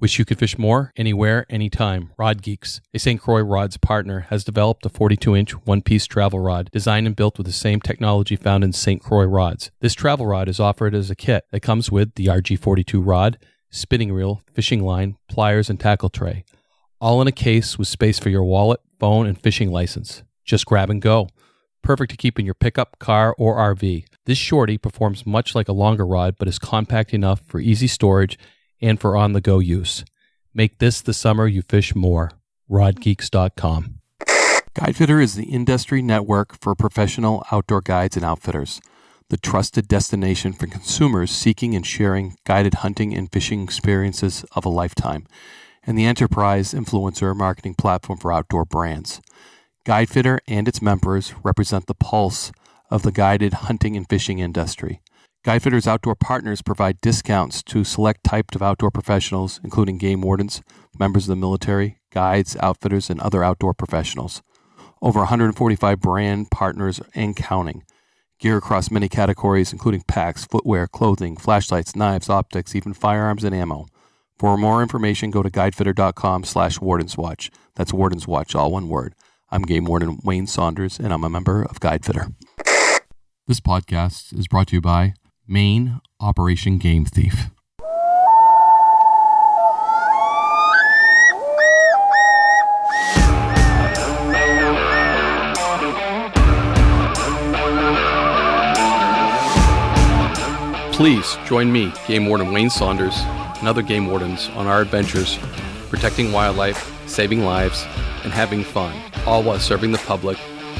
Wish you could fish more, anywhere, anytime. RODgeeks, a St. Croix rods partner, has developed a 42-inch one-piece travel rod designed and built with the same technology found in St. Croix rods. This travel rod is offered as a kit that comes with the RG42 rod, spinning reel, fishing line, pliers, and tackle tray. All in a case with space for your wallet, phone, and fishing license. Just grab and go. Perfect to keep in your pickup, car, or RV. This shorty performs much like a longer rod, but is compact enough for easy storage and for on-the-go use. Make this the summer you fish more. RODgeeks.com. Guidefitter is the industry network for professional outdoor guides and outfitters, the trusted destination for consumers seeking and sharing guided hunting and fishing experiences of a lifetime, and the enterprise influencer marketing platform for outdoor brands. Guidefitter and its members represent the pulse of the guided hunting and fishing industry. Guidefitter's outdoor partners provide discounts to select types of outdoor professionals, including game wardens, members of the military, guides, outfitters, and other outdoor professionals. Over 145 brand partners and counting. Gear across many categories, including packs, footwear, clothing, flashlights, knives, optics, even firearms and ammo. For more information, go to guidefitter.com/wardenswatch. That's Wardens Watch, all one word. I'm Game Warden Wayne Saunders, and I'm a member of Guidefitter. This podcast is brought to you by Maine Operation Game Thief. Please join me, Game Warden Wayne Saunders, and other game wardens on our adventures protecting wildlife, saving lives, and having fun, all while serving the public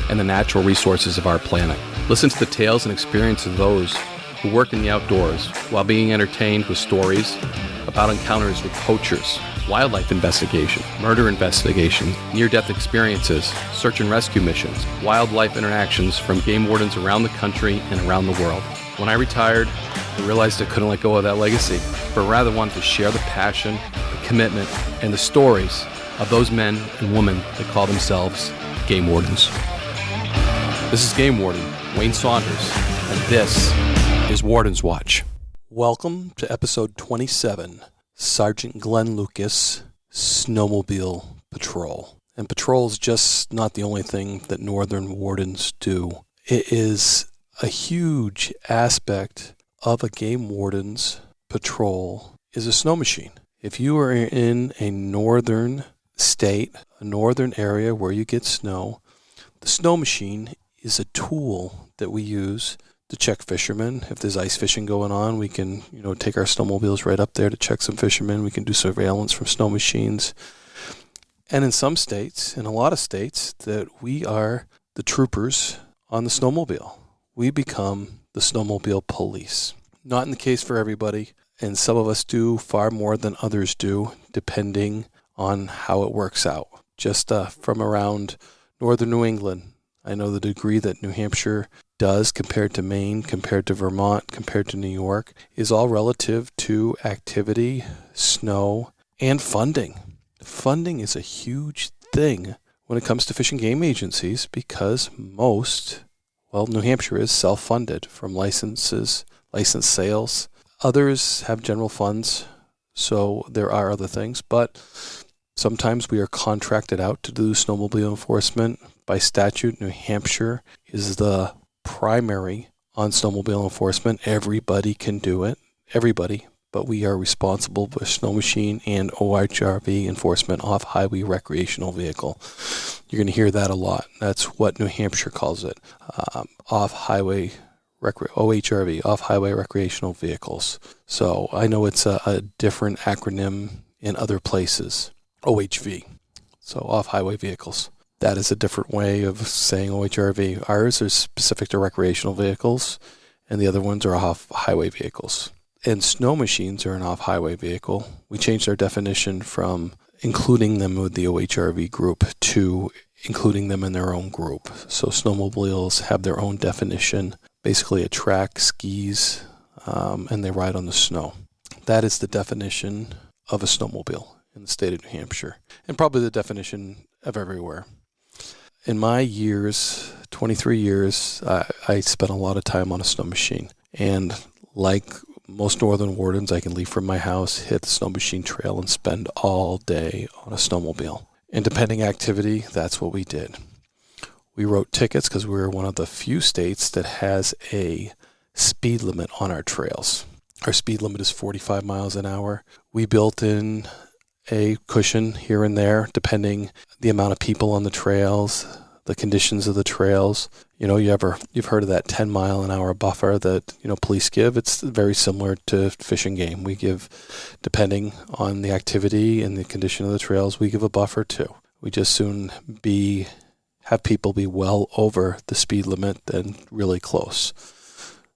and the natural resources of our planet. Listen to the tales and experiences of those who work in the outdoors while being entertained with stories about encounters with poachers, wildlife investigation, murder investigation, near-death experiences, search and rescue missions, wildlife interactions from game wardens around the country and around the world. When I retired, I realized I couldn't let go of that legacy, but rather wanted to share the passion, the commitment, and the stories of those men and women that call themselves game wardens. This is Game Warden Wayne Saunders, and this is Warden's Watch. Welcome to episode 27, Sergeant Glenn Lucas, Snowmobile Patrol. And patrol is just not the only thing that Northern Wardens do. It is a huge aspect of a game warden's patrol is a snow machine. If you are in a northern state, a northern area where you get snow, the snow machine is a tool that we use to check fishermen. If there's ice fishing going on, we can, take our snowmobiles right up there to check some fishermen. We can do surveillance from snow machines. And in some states, in a lot of states, that we are the troopers on the snowmobile. We become the snowmobile police. Not in the case for everybody, and some of us do far more than others do, depending on how it works out. Just from around northern New England, I know the degree that New Hampshire does compared to Maine, compared to Vermont, compared to New York, is all relative to activity, snow, and funding. Funding is a huge thing when it comes to fish and game agencies because New Hampshire is self-funded from license sales. Others have general funds, so there are other things, but sometimes we are contracted out to do snowmobile enforcement. By statute, New Hampshire is the primary on snowmobile enforcement. Everybody can do it. Everybody. But we are responsible for snow machine and OHRV enforcement, off-highway recreational vehicle. You're going to hear that a lot. That's what New Hampshire calls it. OHRV, off-highway recreational vehicles. So I know it's a different acronym in other places. OHV. So off-highway vehicles. That is a different way of saying OHRV. Ours are specific to recreational vehicles, and the other ones are off-highway vehicles. And snow machines are an off-highway vehicle. We changed our definition from including them with the OHRV group to including them in their own group. So snowmobiles have their own definition, basically a track, skis, and they ride on the snow. That is the definition of a snowmobile in the state of New Hampshire, and probably the definition of everywhere. In my years, 23 years, I spent a lot of time on a snow machine. And like most northern wardens, I can leave from my house, hit the snow machine trail, and spend all day on a snowmobile. And depending activity, that's what we did. We wrote tickets because we were one of the few states that has a speed limit on our trails. Our speed limit is 45 miles an hour. We built in a cushion here and there, depending the amount of people on the trails, the conditions of the trails. You've heard of that 10 mile an hour buffer that, police give. It's very similar to Fish and Game. We give, depending on the activity and the condition of the trails, we give a buffer too. We just soon have people be well over the speed limit than really close.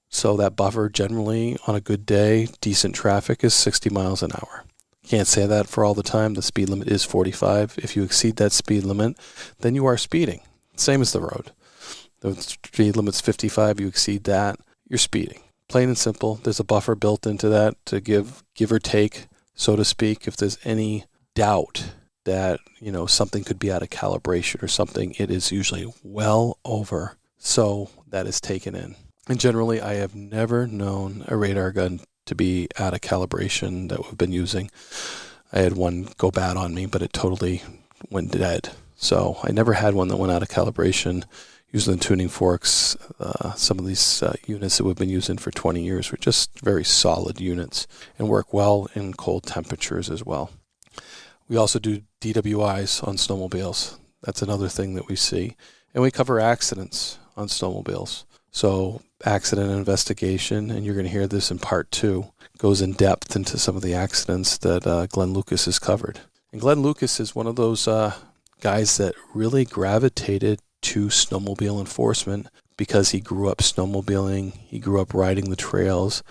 So that buffer generally on a good day, decent traffic is 60 miles an hour. Can't say that for all the time. The speed limit is 45. If you exceed that speed limit, then you are speeding. Same as the road. The speed limit's 55. You exceed that, you're speeding. Plain and simple. There's a buffer built into that to give or take, so to speak. If there's any doubt that, something could be out of calibration or something, it is usually well over. So that is taken in. And generally, I have never known a radar gun to be out of calibration that we've been using. I had one go bad on me, but it totally went dead. So I never had one that went out of calibration. Using the tuning forks, some of these units that we've been using for 20 years were just very solid units and work well in cold temperatures as well. We also do DWIs on snowmobiles. That's another thing that we see. And we cover accidents on snowmobiles. So accident investigation, and you're going to hear this in part 2, goes in depth into some of the accidents that Glenn Lucas has covered. And Glenn Lucas is one of those guys that really gravitated to snowmobile enforcement because he grew up snowmobiling, he grew up riding the trails.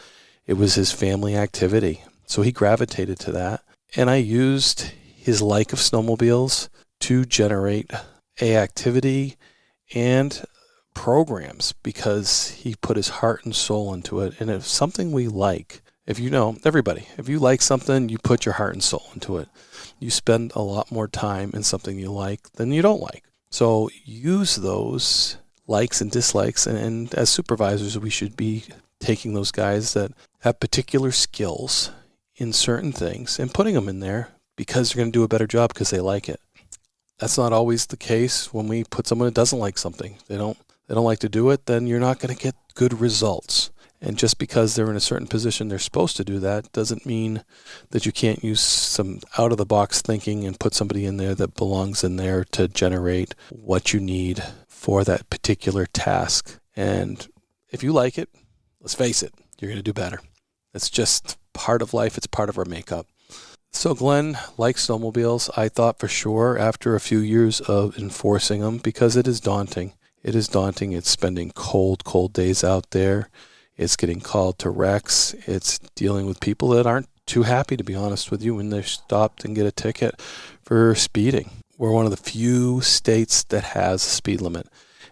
It was his family activity. So he gravitated to that. And I used his like of snowmobiles to generate activity and programs because he put his heart and soul into it. And if something we like, if you like something, you put your heart and soul into it. You spend a lot more time in something you like than you don't like. So use those likes and dislikes. And as supervisors, we should be taking those guys that have particular skills in certain things and putting them in there because they're going to do a better job because they like it. That's not always the case when we put someone that doesn't like something. They don't like to do it, then you're not going to get good results. And just because they're in a certain position they're supposed to do that doesn't mean that you can't use some out-of-the-box thinking and put somebody in there that belongs in there to generate what you need for that particular task. And if you like it, let's face it, you're going to do better. It's just part of life. It's part of our makeup. So Glenn likes snowmobiles. I thought for sure after a few years of enforcing them, because it is daunting. It is daunting. It's spending cold days out there. It's getting called to wrecks. It's dealing with people that aren't too happy, to be honest with you, when they're stopped and get a ticket for speeding. We're one of the few states that has a speed limit.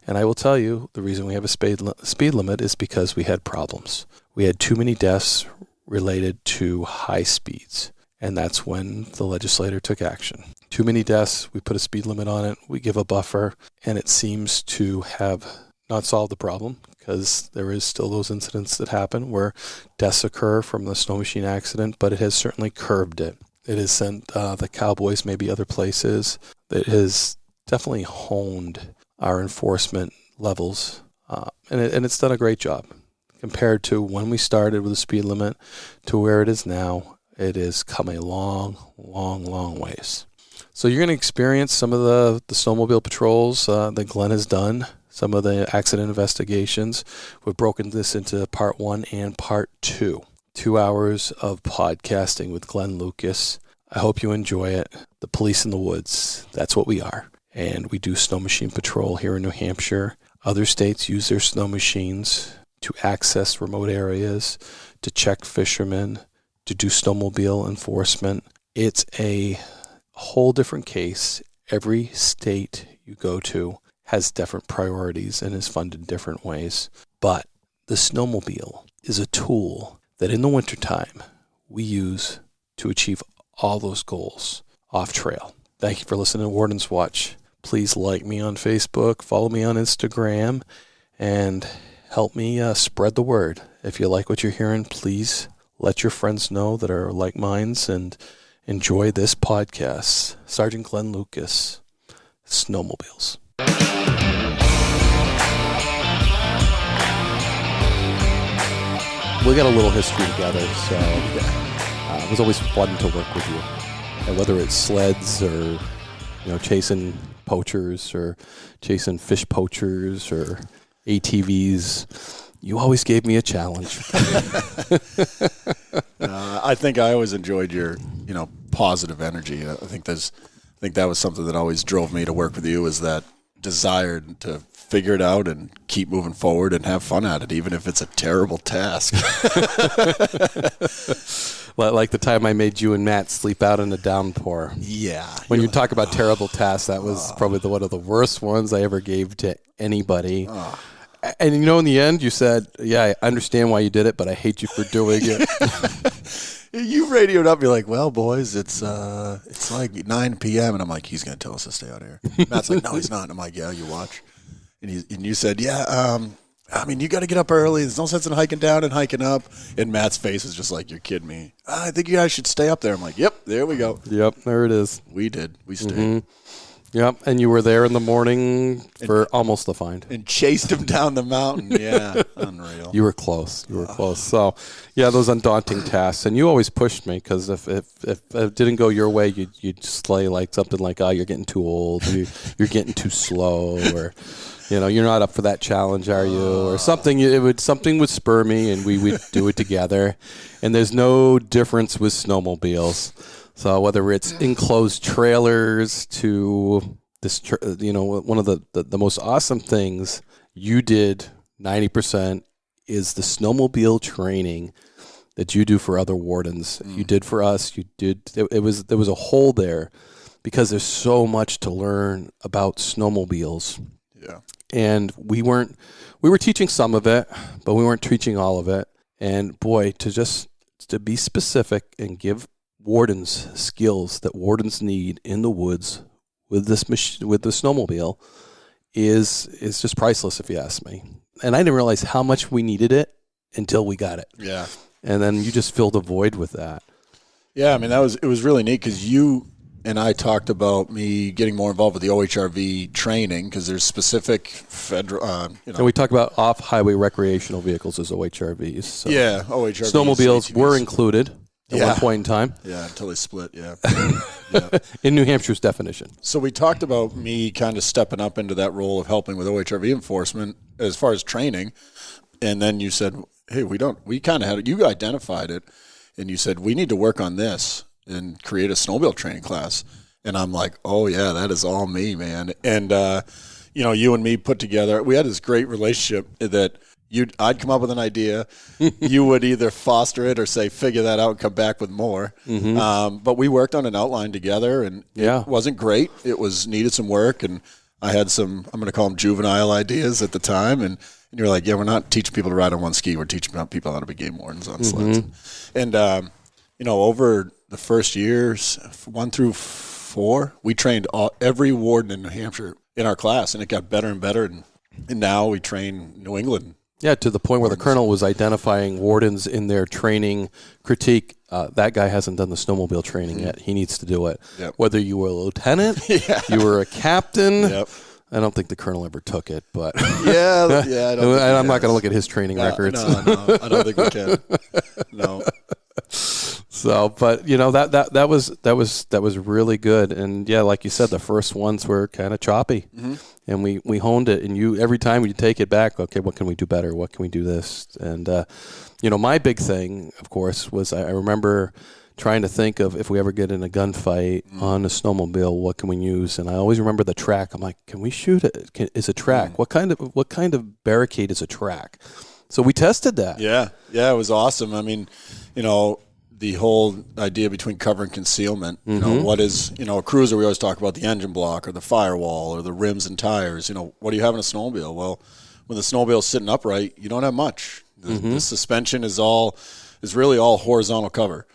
And I will tell you, the reason we have a speed limit is because we had problems. We had too many deaths related to high speeds. And that's when the legislator took action. Too many deaths, we put a speed limit on it, we give a buffer, and it seems to have not solved the problem because there is still those incidents that happen where deaths occur from the snow machine accident, but it has certainly curbed it. It has sent the cowboys maybe other places. It has definitely honed our enforcement levels, and it's done a great job. Compared to when we started with a speed limit to where it is now, it has come a long ways. So you're going to experience some of the snowmobile patrols that Glenn has done, some of the accident investigations. We've broken this into part 1 and part 2. 2 hours of podcasting with Glenn Lucas. I hope you enjoy it. The police in the woods, that's what we are. And we do snow machine patrol here in New Hampshire. Other states use their snow machines to access remote areas, to check fishermen, to do snowmobile enforcement. It's a whole different case. Every state you go to has different priorities and is funded different ways. But the snowmobile is a tool that in the wintertime we use to achieve all those goals off trail. Thank you for listening to Warden's Watch. Please like me on Facebook, follow me on Instagram, and help me spread the word. If you like what you're hearing, please let your friends know that are like minds and enjoy this podcast. Sergeant Glenn Lucas, Snowmobiles. We got a little history together, so it was always fun to work with you. And whether it's sleds or, chasing poachers or chasing fish poachers or ATVs, you always gave me a challenge. I think I always enjoyed your, positive energy. I think that was something that always drove me to work with you, is that desire to figure it out and keep moving forward and have fun at it, even if it's a terrible task. Like the time I made you and Matt sleep out in a downpour. Yeah. When you talk about terrible tasks, that was probably one of the worst ones I ever gave to anybody. And in the end, you said, yeah, I understand why you did it, but I hate you for doing it. You radioed up, you're like, well, boys, it's like 9 p.m. And I'm like, he's going to tell us to stay out here. Matt's like, no, he's not. And I'm like, yeah, you watch. And you said, yeah, you got to get up early. There's no sense in hiking down and hiking up. And Matt's face is just like, you're kidding me. I think you guys should stay up there. I'm like, yep, there we go. Yep, there it is. We did. We stayed. Mm-hmm. Yep, and you were there in the morning for almost the find. And chased him down the mountain. Yeah, unreal. You were close. So, yeah, those undaunting tasks. And you always pushed me, because if it didn't go your way, you'd slay like something like, oh, you're getting too old, or you're getting too slow, or, you're not up for that challenge, are you? Or something. Something would spur me, and we would do it together. And there's no difference with snowmobiles. So whether it's enclosed trailers to this, one of the most awesome things you did 90% is the snowmobile training that you do for other wardens. You did for us. You did. There was a hole there because there's so much to learn about snowmobiles. Yeah. And we were teaching some of it, but we weren't teaching all of it. And boy, to be specific and give wardens skills that wardens need in the woods with the snowmobile is just priceless, if you ask me. And I didn't realize how much we needed it until we got it. Yeah. And then you just filled a void with that. Yeah, it was really neat, because you and I talked about me getting more involved with the OHRV training, because there's specific federal, And we talk about off-highway recreational vehicles as OHRVs. So. Yeah, OHRVs. Snowmobiles ATVs. were included at one point in time. Yeah, until they split, yeah. In New Hampshire's definition. So we talked about me kind of stepping up into that role of helping with OHRV enforcement as far as training. And then you said, hey, you identified it, and you said, we need to work on this and create a snowmobile training class. And I'm like, oh, yeah, that is all me, man. And, you and me put together, we had this great relationship that I'd come up with an idea. You would either foster it or say, figure that out and come back with more. Mm-hmm. But we worked on an outline together, and it wasn't great. It needed some work, and I had some, I'm going to call them juvenile ideas at the time. And you're like, yeah, we're not teaching people to ride on one ski. We're teaching people how to be game wardens on sleds. And, over the first years, 1 through 4, we trained every warden in New Hampshire in our class, and it got better and better. And now we train New England. Yeah, to the point where the colonel was identifying wardens in their training critique. That guy hasn't done the snowmobile training yet. He needs to do it. Yep. Whether you were a lieutenant, you were a captain. Yep. I don't think the colonel ever took it, but yeah. I'm not going to look at his training records. No, I don't think we can. No. So, but that was really good, and yeah, like you said, the first ones were kind of choppy, and we honed it. And every time you take it back, okay, what can we do better? What can we do this? And my big thing, of course, was I remember trying to think of if we ever get in a gunfight on a snowmobile, what can we use? And I always remember the track. I'm like, can we shoot it? Is a track? What kind of barricade is a track? So we tested that. Yeah, it was awesome. I mean, the whole idea between cover and concealment. What is, a cruiser, we always talk about the engine block or the firewall or the rims and tires. What do you have in a snowmobile? Well, when the snowmobile is sitting upright, you don't have much. The suspension is really all horizontal cover.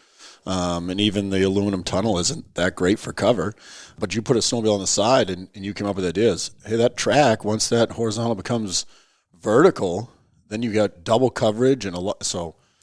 And even the aluminum tunnel isn't that great for cover. But you put a snowmobile on the side and you came up with ideas. Hey, that track, once that horizontal becomes vertical, then you got double coverage and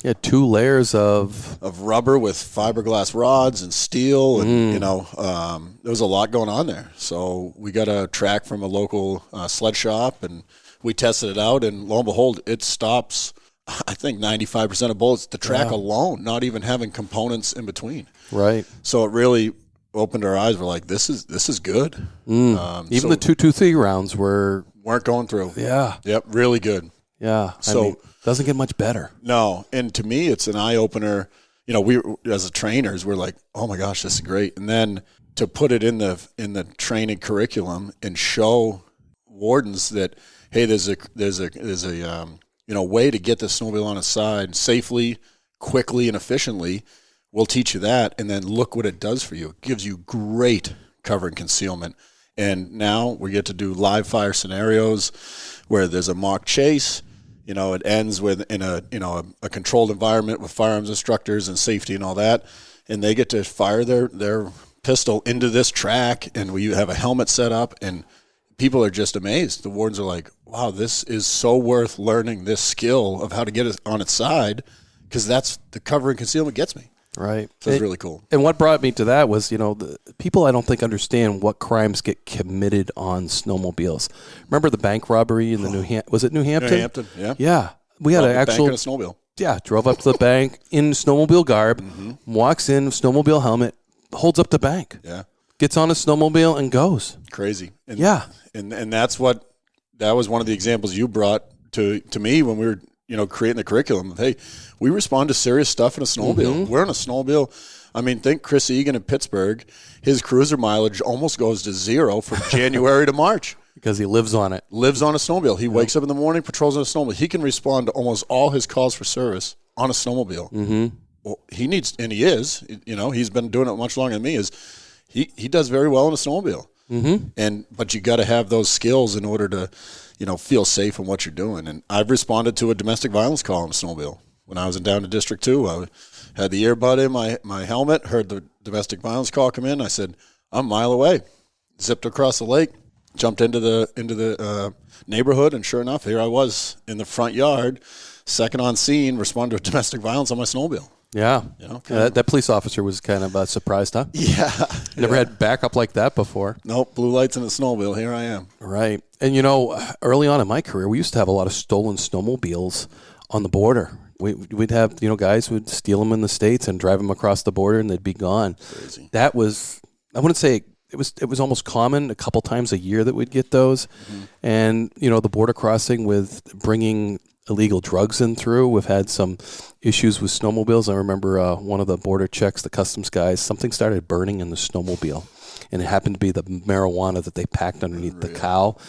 Yeah, 2 layers of rubber with fiberglass rods and steel, and there was a lot going on there. So we got a track from a local sled shop, and we tested it out, and lo and behold, it stops, I think, 95% of bullets. The track alone, not even having components in between. Right. So it really opened our eyes. We're like, this is good. Even the 223 rounds weren't going through. Yeah. Yep. Really good. Yeah. So doesn't get much better. No. And to me, it's an eye opener. We as trainers, we're like, oh my gosh, this is great. And then to put it in the training curriculum and show wardens that, hey, there's a way to get the snowmobile on its side safely, quickly, and efficiently. We'll teach you that, and then look what it does for you. It gives you great cover and concealment. And now we get to do live fire scenarios where there's a Mach chase. It ends with in a controlled environment with firearms instructors and safety and all that, and they get to fire their pistol into this track, and we have a helmet set up, and people are just amazed. The wardens are like, wow, this is so worth learning this skill of how to get it on its side, because that's the cover and concealment gets me. Right. So it's really cool. And what brought me to that was, the people I don't think understand what crimes get committed on snowmobiles. Remember the bank robbery in the was it New Hampton? New Hampton, yeah. Yeah. We had an actual bank and a snowmobile. Yeah, drove up to the bank in snowmobile garb, walks in, snowmobile helmet, holds up the bank. Yeah. Gets on a snowmobile and goes. Crazy. And, yeah. And that was one of the examples you brought to me when we were creating the curriculum. Hey, we respond to serious stuff in a snowmobile. We're in a snowmobile. I mean, think Chris Egan in Pittsburgh. His cruiser mileage almost goes to 0 from January to March. Because he lives on it. Lives on a snowmobile. He wakes up in the morning, patrols on a snowmobile. He can respond to almost all his calls for service on a snowmobile. Mm-hmm. Well, he needs, and he is, he's been doing it much longer than me, he does very well in a snowmobile. Mm-hmm. But you got to have those skills in order to, feel safe in what you're doing. And I've responded to a domestic violence call on a snowmobile. When I was down to District 2, I had the earbud in my helmet, heard the domestic violence call come in. I said, I'm a mile away. Zipped across the lake, jumped into the neighborhood, and sure enough, here I was in the front yard, second on scene, responded to domestic violence on my snowmobile. Yeah. That police officer was kind of surprised, huh? Yeah. Never had backup like that before. Nope. Blue lights in a snowmobile. Here I am. Right. And, early on in my career, we used to have a lot of stolen snowmobiles on the border. We'd have, guys would steal them in the States and drive them across the border, and they'd be gone. Crazy. That was, I wouldn't say it was almost common a couple times a year that we'd get those. Mm-hmm. And, the border crossing with bringing illegal drugs in through. We've had some issues with snowmobiles. I remember one of the border checks, the customs guys, something started burning in the snowmobile, and it happened to be the marijuana that they packed underneath the cowl.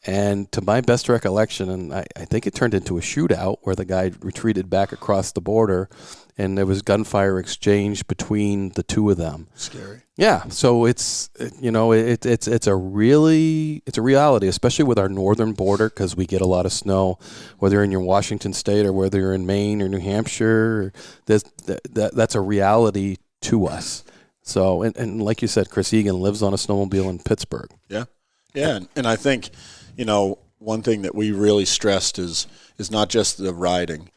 And to my best recollection, and I think it turned into a shootout where the guy retreated back across the border, and there was gunfire exchange between the two of them. Scary. Yeah, so it's it's a reality, especially with our northern border, because we get a lot of snow, whether you're in your Washington state or whether you're in Maine or New Hampshire. That's a reality to us. So, and like you said, Chris Egan lives on a snowmobile in Pittsburgh. Yeah, and I think one thing that we really stressed is not just the riding.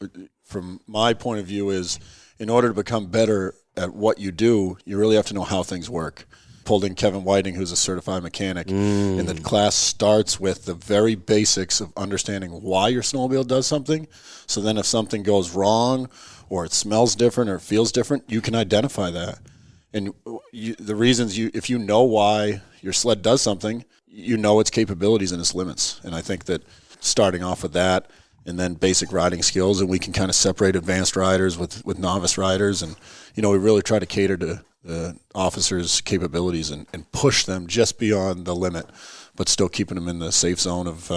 From my point of view, is in order to become better at what you do, you really have to know how things work. Pulled in Kevin Whiting, who's a certified mechanic, and the class starts with the very basics of understanding why your snowmobile does something. So then if something goes wrong or it smells different or it feels different, you can identify that. And the reasons if you know why your sled does something, you know its capabilities and its limits. And I think that starting off with that, and then basic riding skills, and we can kind of separate advanced riders with novice riders. And, we really try to cater to the officers' capabilities and push them just beyond the limit, but still keeping them in the safe zone of,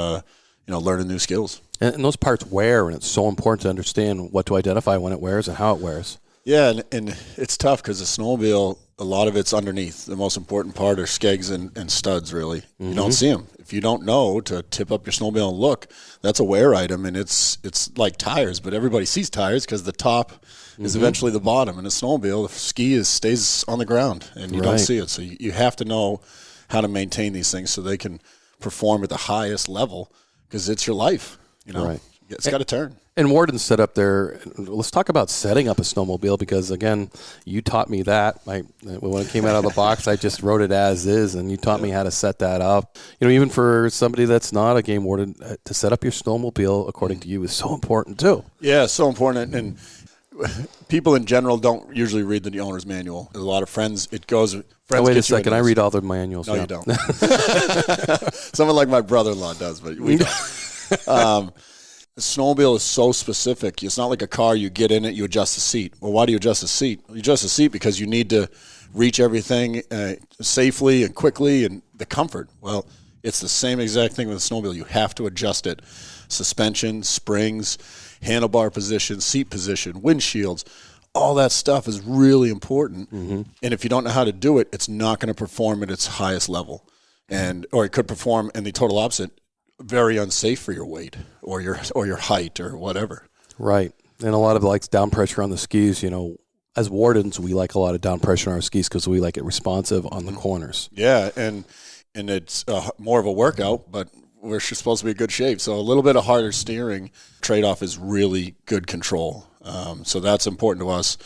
learning new skills. And those parts wear, and it's so important to understand what to identify when it wears and how it wears. Yeah, and it's tough because the snowmobile, a lot of it's underneath. The most important part are skegs and studs, really. Mm-hmm. You don't see them. If you don't know to tip up your snowmobile and look, that's a wear item, and it's like tires, but everybody sees tires because the top is eventually the bottom. In a snowmobile, the ski stays on the ground, and you don't see it. So you have to know how to maintain these things so they can perform at the highest level because it's your life. Right. It's got to turn. And Warden's set up there. Let's talk about setting up a snowmobile because, again, you taught me that. When it came out of the box, I just wrote it as is, and you taught me how to set that up. Even for somebody that's not a game warden, to set up your snowmobile, according to you, is so important, too. Yeah, so important. And people in general don't usually read the owner's manual. There's a lot of friends. It goes. Friends wait a second. I read all the manuals. No, you don't. Someone like my brother-in-law does, but we don't. The snowmobile is so specific. It's not like a car. You get in it, you adjust the seat. Well, why do you adjust the seat? You adjust the seat because you need to reach everything safely and quickly, and the comfort. Well, it's the same exact thing with a snowmobile. You have to adjust it. Suspension, springs, handlebar position, seat position, windshields, all that stuff is really important. Mm-hmm. And if you don't know how to do it, it's not going to perform at its highest level. Or it could perform in the total opposite, very unsafe for your weight or your height or whatever. Right. And a lot of down pressure on the skis, as wardens, we like a lot of down pressure on our skis because we like it responsive on the corners. Yeah, and it's more of a workout, but we're supposed to be in good shape. So a little bit of harder steering trade-off is really good control. So that's important to us.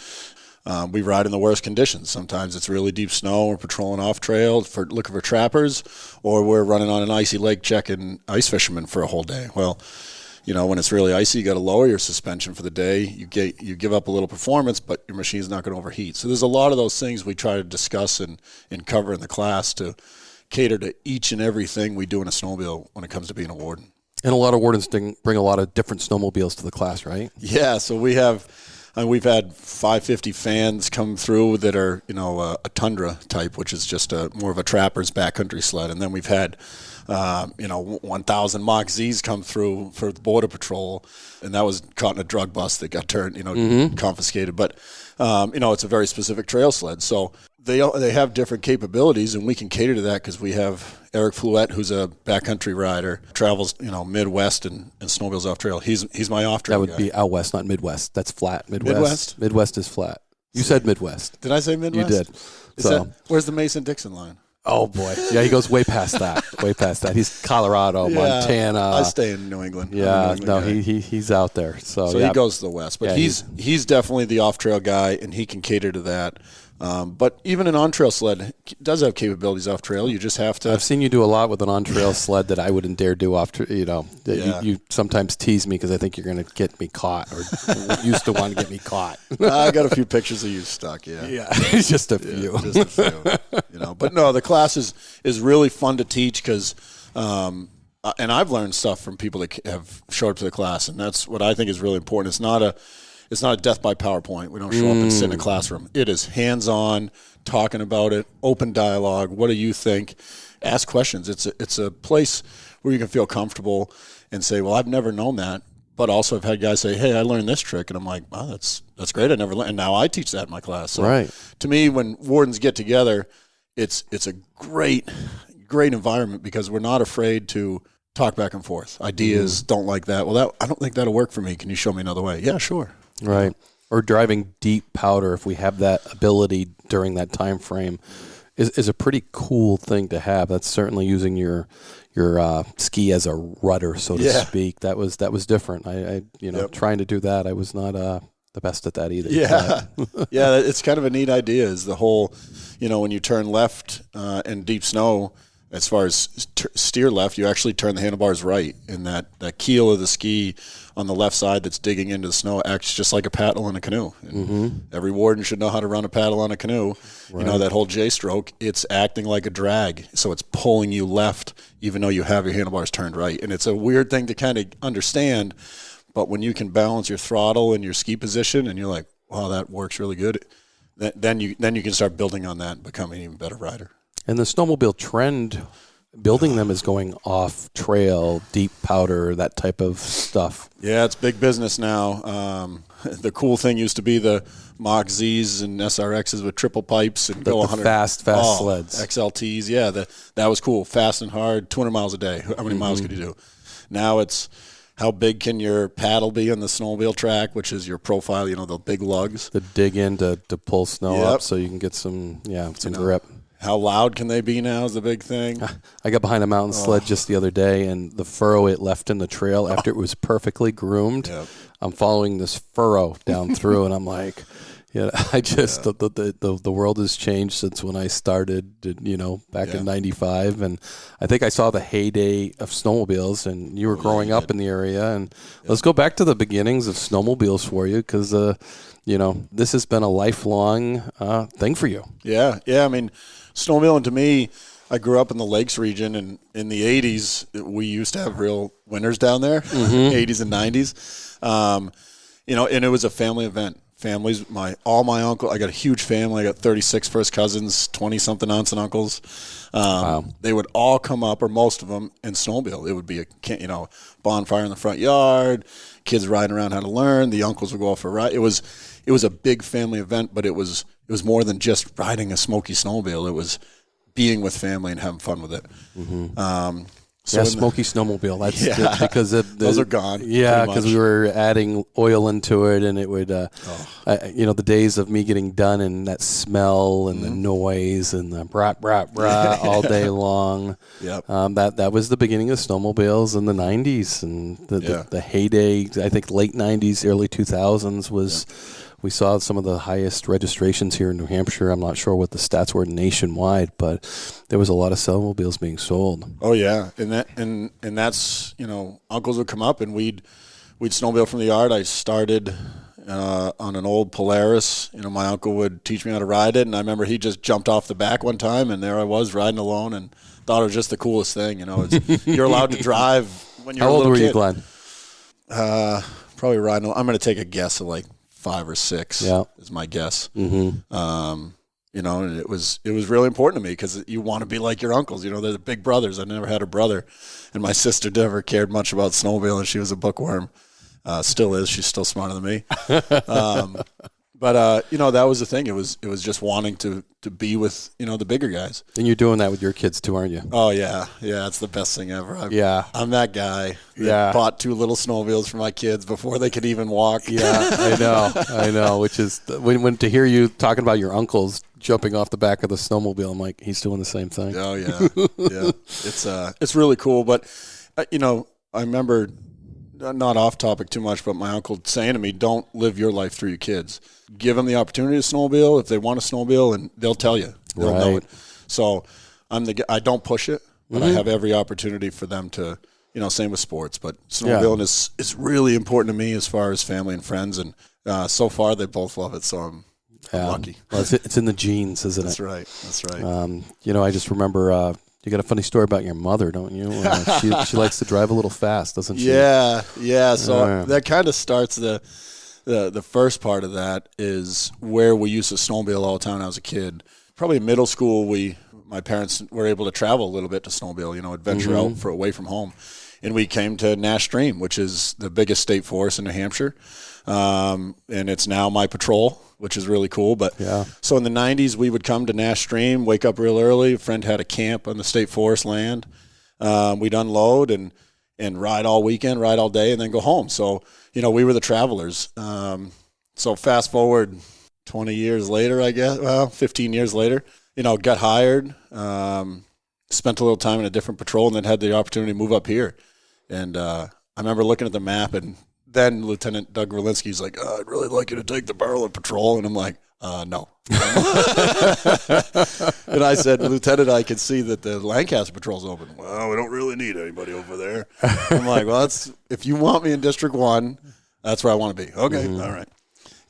We ride in the worst conditions. Sometimes it's really deep snow. We're patrolling off trail looking for trappers, or we're running on an icy lake checking ice fishermen for a whole day. Well, when it's really icy, you got to lower your suspension for the day. You give up a little performance, but your machine's not going to overheat. So there's a lot of those things we try to discuss and cover in the class to cater to each and everything we do in a snowmobile when it comes to being a warden. And a lot of wardens bring a lot of different snowmobiles to the class, right? Yeah, so we've had 550 fans come through that are, a Tundra type, which is just more of a trapper's backcountry sled. And then we've had, 1,000 Mach Zs come through for the Border Patrol. And that was caught in a drug bust that got turned, confiscated. But, it's a very specific trail sled. So they have different capabilities, and we can cater to that because we have Eric Fluette, who's a backcountry rider, travels, Midwest and snowmobiles off trail. He's my off trail. That would be out west, not Midwest. That's flat. Midwest. Midwest is flat. You said Midwest. Did I say Midwest? You did. Where's the Mason-Dixon line? Oh boy, yeah, he goes way past that. Way past that. He's Colorado, Montana. I stay in New England. Yeah, he's out there. So he goes to the west, but he's definitely the off trail guy, and he can cater to that. But even an on-trail sled does have capabilities off-trail. You just have to... I've seen you do a lot with an on-trail sled that I wouldn't dare do You sometimes tease me because I think you're going to get me caught or used to want to get me caught. I got a few pictures of you stuck, yeah. Yeah, just a few. Just a few. But no, the class is really fun to teach because... and I've learned stuff from people that have showed up to the class, and that's what I think is really important. It's not a death by PowerPoint. We don't show up and sit in a classroom. It is hands-on, talking about it, open dialogue. What do you think? Ask questions. It's a place where you can feel comfortable and say, well, I've never known that. But also I've had guys say, hey, I learned this trick. And I'm like, wow, that's great. I never learned. And now I teach that in my class. So right. To me, when wardens get together, it's a great environment because we're not afraid to talk back and forth. Ideas, don't like that. Well, I don't think that'll work for me. Can you show me another way? Yeah, sure. Right. Or driving deep powder, if we have that ability during that time frame, is a pretty cool thing to have. That's certainly using your ski as a rudder, so to speak. That was different. Trying to do that, I was not the best at that either. Yeah. Yeah, it's kind of a neat idea is the whole, when you turn left in deep snow, as far as steer left, you actually turn the handlebars right, and that keel of the ski on the left side that's digging into the snow acts just like a paddle in a canoe. And every warden should know how to run a paddle on a canoe. Right. That whole J-stroke, it's acting like a drag, so it's pulling you left even though you have your handlebars turned right. And it's a weird thing to kind of understand, but when you can balance your throttle and your ski position and you're like, wow, that works really good, then you can start building on that and becoming an even better rider. And the snowmobile trend, building them is going off trail, deep powder, that type of stuff. Yeah, it's big business now. The cool thing used to be the Mach Zs and SRXs with triple pipes and go 100. Fast sleds. XLTs, yeah, that was cool. Fast and hard, 200 miles a day. How many miles could you do? Now it's how big can your paddle be on the snowmobile track, which is your profile, the big lugs. The dig in to pull snow up so you can get some grip. How loud can they be now is the big thing. I got behind a mountain sled just the other day, and the furrow it left in the trail after it was perfectly groomed. Yep. I'm following this furrow down through, and I'm like, the world has changed since when I started, back in '95, and I think I saw the heyday of snowmobiles, and you were growing up in the area, and let's go back to the beginnings of snowmobiles for you, because this has been a lifelong thing for you. Yeah. I mean, snowmobiling to me, I grew up in the Lakes region, and in the 80s, we used to have real winters down there, 80s and 90s, and it was a family event. Families, all my uncle, I got a huge family. I got 36 first cousins, 20-something aunts and uncles. Wow. They would all come up, or most of them, in snowmobile. It would be a bonfire in the front yard, kids riding around how to learn. The uncles would go off for a ride. It was a big family event, but it was more than just riding a smoky snowmobile. It was being with family and having fun with it. Mm-hmm. Smoky snowmobile. That's because those are gone. Yeah, because we were adding oil into it, and it would, the days of me getting done and that smell and the noise and the brah brah brah all day long. Yep. That was the beginning of snowmobiles in the '90s, and the heyday. I think late '90s, early 2000s was. Yeah. We saw some of the highest registrations here in New Hampshire. I'm not sure what the stats were nationwide, but there was a lot of snowmobiles being sold. Oh yeah, and that's uncles would come up and we'd snowmobile from the yard. I started on an old Polaris. My uncle would teach me how to ride it, and I remember he just jumped off the back one time, and there I was riding alone, and thought it was just the coolest thing. You're allowed to drive when you're a little kid. How old were you, Glenn? Probably riding. I'm going to take a guess of like 5 or 6 is my guess. Mm-hmm. And it was really important to me because you want to be like your uncles. They're the big brothers. I never had a brother, and my sister never cared much about snowmobiling. She was a bookworm. Still is. She's still smarter than me. But that was the thing. It was just wanting to be with the bigger guys. And you're doing that with your kids too, aren't you? Oh yeah. It's the best thing ever. I'm that guy that bought 2 little snowmobiles for my kids before they could even walk. Yeah, I know. Which is when to hear you talking about your uncles jumping off the back of the snowmobile, I'm like, he's doing the same thing. Oh yeah. It's really cool. But I remember, not off topic too much, but my uncle saying to me, "Don't live your life through your kids. Give them the opportunity to snowmobile if they want to snowmobile, and they'll tell you. They'll know it." So I don't push it, but I have every opportunity for them to, same with sports. But snowmobiling is really important to me as far as family and friends, and so far they both love it. So I'm lucky. Well, it's in the genes, isn't it? That's right. I just remember. You got a funny story about your mother, don't you? She likes to drive a little fast, doesn't she? Yeah. So that kind of starts the first part of that is where we used to snowmobile all the time when I was a kid. Probably in middle school, my parents were able to travel a little bit to snowmobile, adventure out away from home. And we came to Nash, which is the biggest state forest in New Hampshire. And it's now my patrol, which is really cool. But so in the 90s, we would come to Nash, wake up real early. A friend had a camp on the state forest land. We'd unload and ride all weekend, ride all day, and then go home. So, we were the travelers. So fast forward 20 years later, I guess, 15 years later, got hired, spent a little time in a different patrol, and then had the opportunity to move up here. And I remember looking at the map, and then Lieutenant Doug Verlinski's like, "I'd really like you to take the Barrel Patrol." And I'm like, no. And I said, "Lieutenant, I can see that the Lancaster Patrol's open." "Well, we don't really need anybody over there." I'm like, "Well, if you want me in District 1, that's where I want to be." "Okay, all right."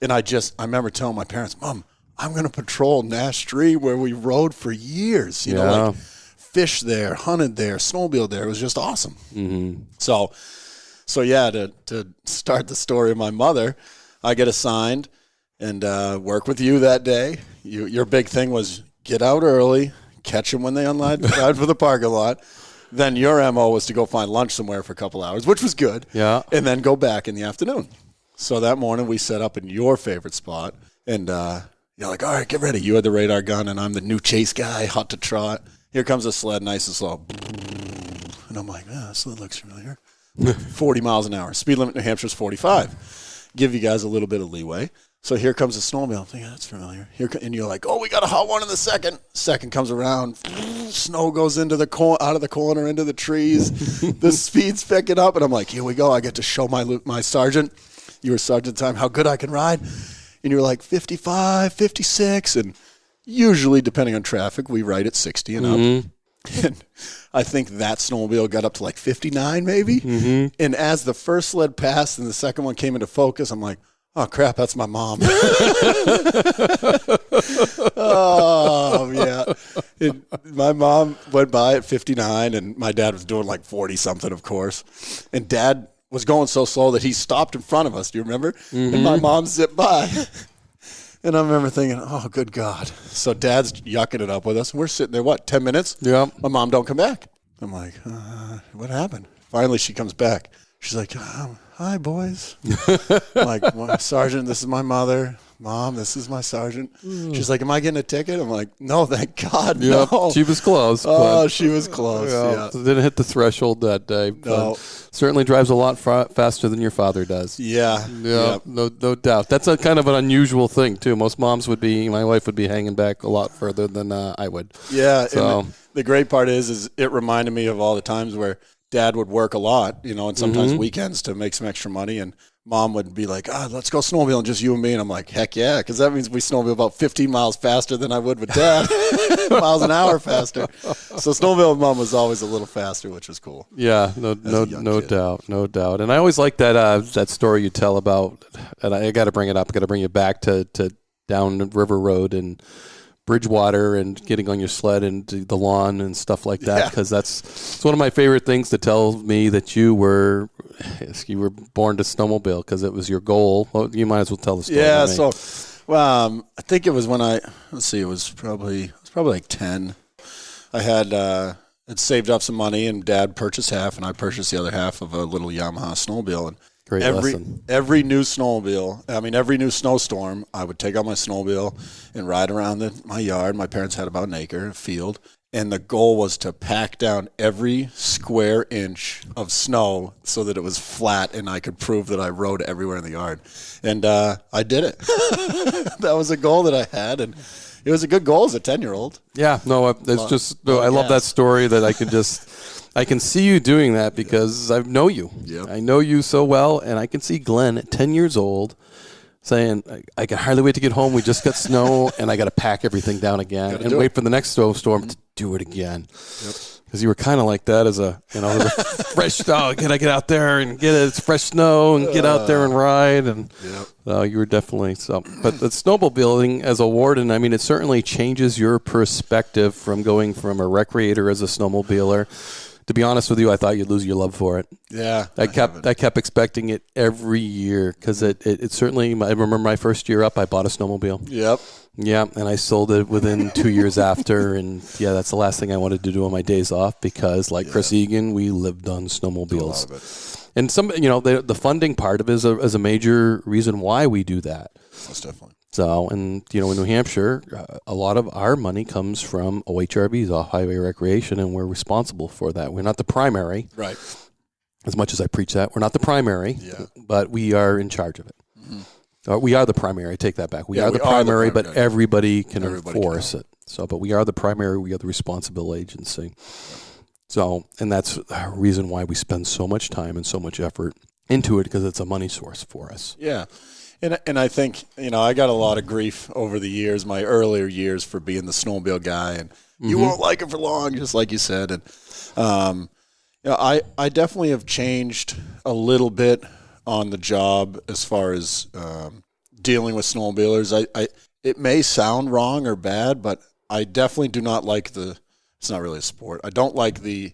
And I remember telling my parents, "Mom, I'm going to patrol Nash Street where we rode for years. Like fished there, hunted there, snowmobiled there. It was just awesome." Mm-hmm. So yeah, to start the story of my mother, I get assigned and work with you that day. Your big thing was get out early, catch them when they unload for the parking lot. Then your MO was to go find lunch somewhere for a couple hours, which was good. Yeah. And then go back in the afternoon. So that morning we set up in your favorite spot, and you're like, "All right, get ready." You had the radar gun, and I'm the new chase guy, hot to trot. Here comes a sled, nice and slow. And I'm like, "This sled looks familiar." 40 miles an hour. Speed limit in New Hampshire is 45. Give you guys a little bit of leeway. So here comes the snowmobile. I'm thinking, that's familiar. And you're like, oh, we got a hot one in the second. Second comes around. Snow goes into out of the corner, into the trees. The speed's picking up. And I'm like, here we go. I get to show my sergeant. You were sergeant at the time, how good I can ride. And you're like 55, 56. And usually, depending on traffic, we ride at 60 and up. And I think that snowmobile got up to like 59 maybe. And as the first sled passed and the second one came into focus, I'm like, oh, crap, that's my mom. Oh, yeah. My mom went by at 59, and my dad was doing like 40-something, of course. And Dad was going so slow that he stopped in front of us. Do you remember? And my mom zipped by. And I remember thinking, oh, good God. So Dad's yucking it up with us. And we're sitting there, 10 minutes? Yeah. My mom don't come back. I'm like, what happened? Finally, she comes back. She's like, hi, boys. I'm like, Sergeant, this is my mother. Mom, this is my sergeant. She's like, am I getting a ticket? I'm like, no, thank God, no. She was close. Oh, she was close, yeah. Didn't hit the threshold that day. No. Certainly drives a lot faster than your father does. Yeah. No doubt. That's a kind of an unusual thing, too. Most moms my wife would be hanging back a lot further than I would. Yeah, so. And the great part is it reminded me of all the times where Dad would work a lot, and sometimes weekends to make some extra money, and Mom would be like, let's go snowmobiling, just you and me. And I'm like, heck yeah, because that means we snowmobile about 15 miles faster than I would with Dad, miles an hour faster. So snowmobile with Mom was always a little faster, which was cool. Yeah, no doubt. And I always like that story you tell about, and I got to bring it up, I got to bring you back to down River Road and Bridgewater and getting on your sled and the lawn and stuff like that, because it's one of my favorite things to tell me that you were born to snowmobile because it was your goal. Well, you might as well tell the story. Yeah, so I think it was when it was probably like 10. I had saved up some money, and Dad purchased half, and I purchased the other half of a little Yamaha snowmobile. And great lesson. Every new every new snowstorm, I would take out my snowmobile and ride around my yard. My parents had about an acre of field, and the goal was to pack down every square inch of snow so that it was flat and I could prove that I rode everywhere in the yard. And I did it. That was a goal that I had, and it was a good goal as a 10-year-old. Yeah, no, I love that story that I can see you doing that because I know you. Yep. I know you so well, and I can see Glenn at 10 years old saying, I can hardly wait to get home. We just got snow, and I got to pack everything down again and wait for the next snowstorm to do it again. Because you were kind of like that as a fresh dog. Can I get out there and get it? It's fresh snow and get out there and ride. And you were definitely so. But the snowmobiling as a warden, I mean, it certainly changes your perspective from going from a recreator as a snowmobiler. To be honest with you, I thought you'd lose your love for it. Yeah. I kept expecting it every year because it certainly, I remember my first year up, I bought a snowmobile. Yep. Yeah, and I sold it within 2 years after, and that's the last thing I wanted to do on my days off because, like Chris Egan, we lived on snowmobiles. And some, the funding part of it is a major reason why we do that. Most definitely. So, and, in New Hampshire, a lot of our money comes from OHRBs, off-highway recreation, and we're responsible for that. We're not the primary. Right. As much as I preach that, we're not the primary, but we are in charge of it. Mm-hmm. We are the primary. I take that back. We are the primary, but everybody can enforce it. So, but we are the primary. We are the responsible agency. So, and that's a reason why we spend so much time and so much effort into it, because it's a money source for us. Yeah. And I think, I got a lot of grief over the years, my earlier years, for being the snowmobile guy, and you won't like it for long, just like you said. And I definitely have changed a little bit on the job as far as dealing with snowmobilers. It may sound wrong or bad, but I definitely do not like it's not really a sport. I don't like the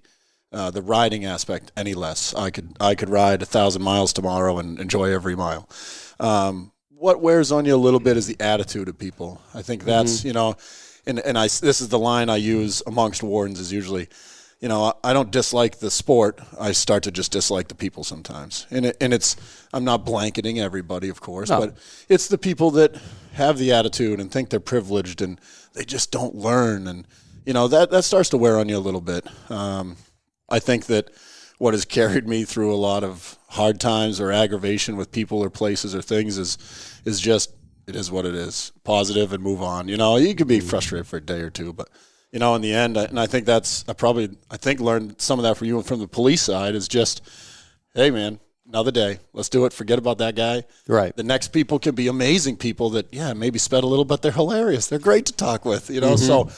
riding aspect any less. I could ride 1,000 miles tomorrow and enjoy every mile. What wears on you a little bit is the attitude of people. I think that's, this is the line I use amongst wardens is usually, I don't dislike the sport. I start to just dislike the people sometimes. And I'm not blanketing everybody, of course, but it's the people that have the attitude and think they're privileged and they just don't learn. And, that starts to wear on you a little bit. I think that what has carried me through a lot of hard times or aggravation with people or places or things is it is what it is. Positive and move on. You could be frustrated for a day or two, but in the end, and I think I learned some of that from you and from the police side is just, hey man, another day. Let's do it. Forget about that guy. Right. The next people can be amazing people that, maybe sped a little, but they're hilarious. They're great to talk with, So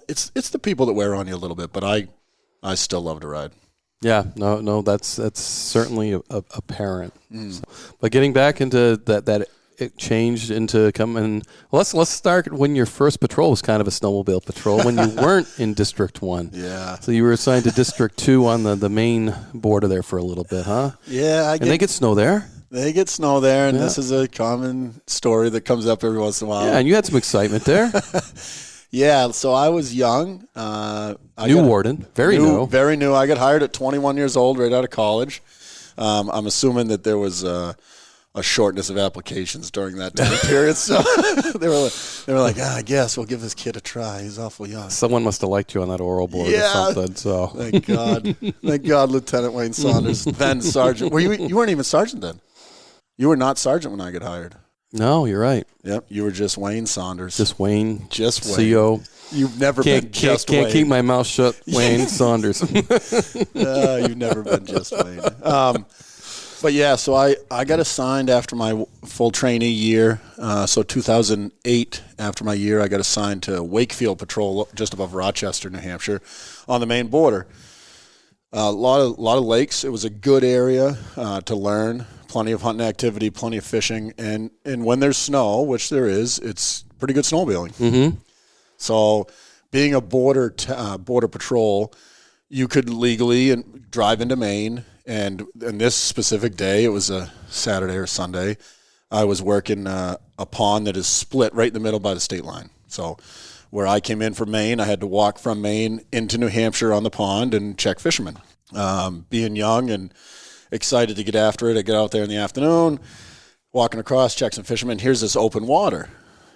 it's the people that wear on you a little bit, but I still love to ride. Yeah, no, that's certainly apparent. So, but getting back into that it changed into coming. Let's start when your first patrol was kind of a snowmobile patrol when you weren't in District 1. Yeah. So you were assigned to District 2 on the Maine border there for a little bit, huh? Yeah. And they get snow there. They get snow there, and this is a common story that comes up every once in a while. Yeah, and you had some excitement there. Yeah, so I was young. Warden, very new. Very new. I got hired at 21 years old, right out of college. I'm assuming that there was a shortness of applications during that time period. So they were like, I guess we'll give this kid a try. He's awful young. Someone must have liked you on that oral board or something. So thank God, Lieutenant Wayne Saunders, then Sergeant. You weren't even Sergeant then. You were not Sergeant when I got hired. No, you're right. Yep, you were just Wayne Saunders. Just Wayne. CO. You've never been just Wayne. Can't keep my mouth shut, Wayne Saunders. You've never been just Wayne. But yeah, so I got assigned after my full trainee year. So 2008, after my year, I got assigned to Wakefield Patrol just above Rochester, New Hampshire, on the Maine border. A lot of lakes. It was a good area to learn. Plenty of hunting activity, plenty of fishing, and when there's snow, which there is, it's pretty good snowmobiling. Mm-hmm. So, being a border patrol, you could legally drive into Maine, and in this specific day, it was a Saturday or Sunday, I was working a pond that is split right in the middle by the state line. So, where I came in from Maine, I had to walk from Maine into New Hampshire on the pond and check fishermen. Being young and excited to get after it, I get out there in the afternoon, walking across, check some fishermen. Here's this open water,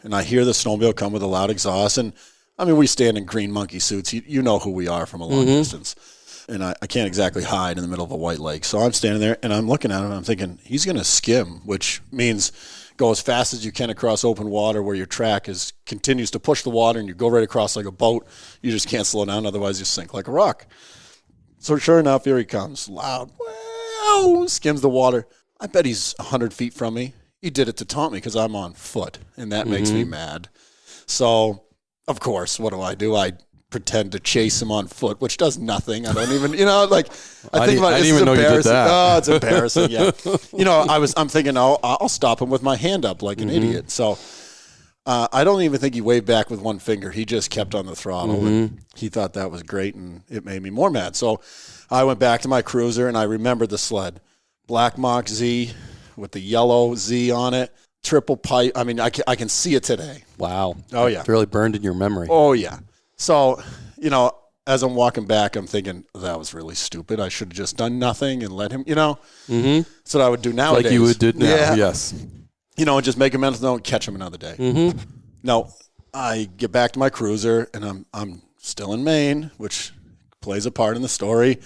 and I hear the snowmobile come with a loud exhaust. And I mean, we stand in green monkey suits. You know who we are from a long distance, and I can't exactly hide in the middle of a white lake. So I'm standing there, and I'm looking at him, and I'm thinking he's going to skim, which means go as fast as you can across open water where your track continues to push the water, and you go right across like a boat. You just can't slow down, otherwise you sink like a rock. So sure enough, here he comes, loud. Skims the water. I bet he's 100 feet from me. He did it to taunt me because I'm on foot, and that makes me mad. So, of course, what do? I pretend to chase him on foot, which does nothing. I don't even, I think about it. It's embarrassing. Oh, it's embarrassing, yeah. I'm thinking, I'll stop him with my hand up like an idiot. So, I don't even think he waved back with one finger. He just kept on the throttle, and he thought that was great, and it made me more mad. So, I went back to my cruiser, and I remembered the sled. Black Mach Z with the yellow Z on it, triple pipe. I mean, I can see it today. Wow. Oh, yeah. It's really burned in your memory. Oh, yeah. So, as I'm walking back, I'm thinking, that was really stupid. I should have just done nothing and let him, That's what I would do nowadays. Like you would do now, yes. And just make a mental note and catch him another day. No, I get back to my cruiser, and I'm still in Maine, which plays a part in the story.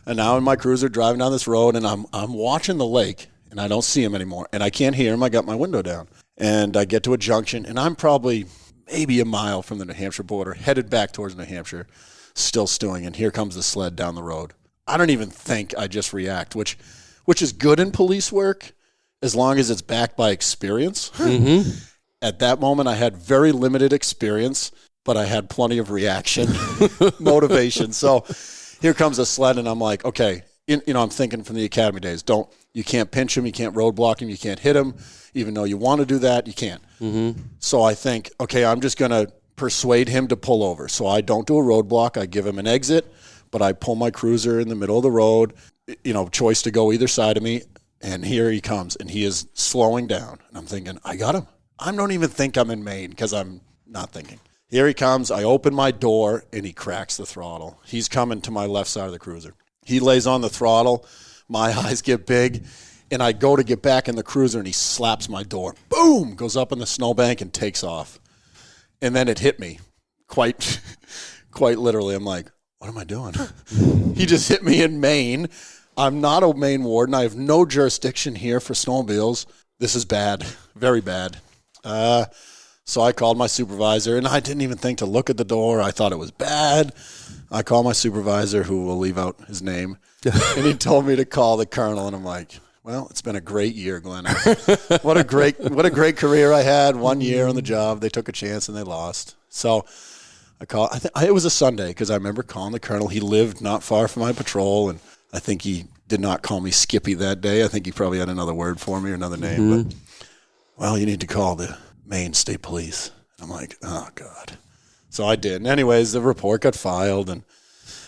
And now in my cruiser driving down this road, and I'm watching the lake, and I don't see him anymore, and I can't hear him. I got my window down, and I get to a junction, and I'm probably maybe a mile from the New Hampshire border, headed back towards New Hampshire, still stewing, and here comes the sled down the road. I don't even think I just react, which is good in police work as long as it's backed by experience. At that moment, I had very limited experience, but I had plenty of reaction, motivation. So here comes a sled, and I'm like, okay, I'm thinking from the academy days, you can't pinch him, you can't roadblock him, you can't hit him, even though you want to do that, you can't. So I think, okay, I'm just going to persuade him to pull over. So I don't do a roadblock, I give him an exit, but I pull my cruiser in the middle of the road, choice to go either side of me, and here he comes, and he is slowing down. And I'm thinking, I got him. I don't even think I'm in Maine because I'm not thinking. Here he comes. I open my door, and he cracks the throttle. He's coming to my left side of the cruiser. He lays on the throttle. My eyes get big, and I go to get back in the cruiser, and he slaps my door. Boom! Goes up in the snowbank and takes off. And then it hit me quite literally. I'm like, what am I doing? He just hit me in Maine. I'm not a Maine warden. I have no jurisdiction here for snowmobiles. This is bad, very bad. So I called my supervisor, and I didn't even think to look at the door. I thought it was bad. I called my supervisor, who will leave out his name, and he told me to call the colonel, and I'm like, well, it's been a great year, Glenn. What a great career I had. 1 year on the job. They took a chance, and they lost. So I called. It was a Sunday, because I remember calling the colonel. He lived not far from my patrol, and I think he did not call me Skippy that day. I think he probably had another word for me or another name. But, well, you need to call the Maine State Police. I'm like, oh, God. So I did. And anyways, the report got filed, and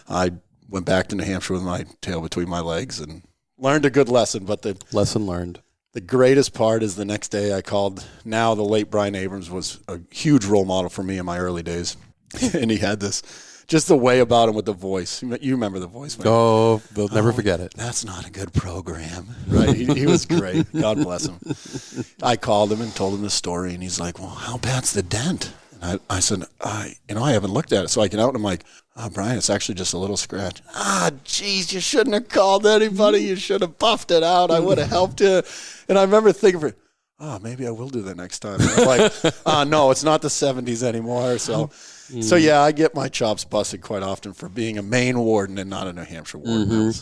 I went back to New Hampshire with my tail between my legs and learned a good lesson. But the lesson learned. The greatest part is the next day I called. Now, the late Brian Abrams was a huge role model for me in my early days. And he had this, just the way about him with the voice. You remember the voice, man. Oh, they'll never forget it. That's not a good program. Right? He was great. God bless him. I called him and told him the story, and he's like, well, how bad's the dent? And I said, I haven't looked at it. So I get out, and I'm like, oh, Brian, it's actually just a little scratch. Geez, you shouldn't have called anybody. You should have buffed it out. I would have helped you. And I remember thinking, maybe I will do that next time. And I'm like, no, it's not the 70s anymore. So yeah, I get my chops busted quite often for being a Maine warden and not a New Hampshire warden.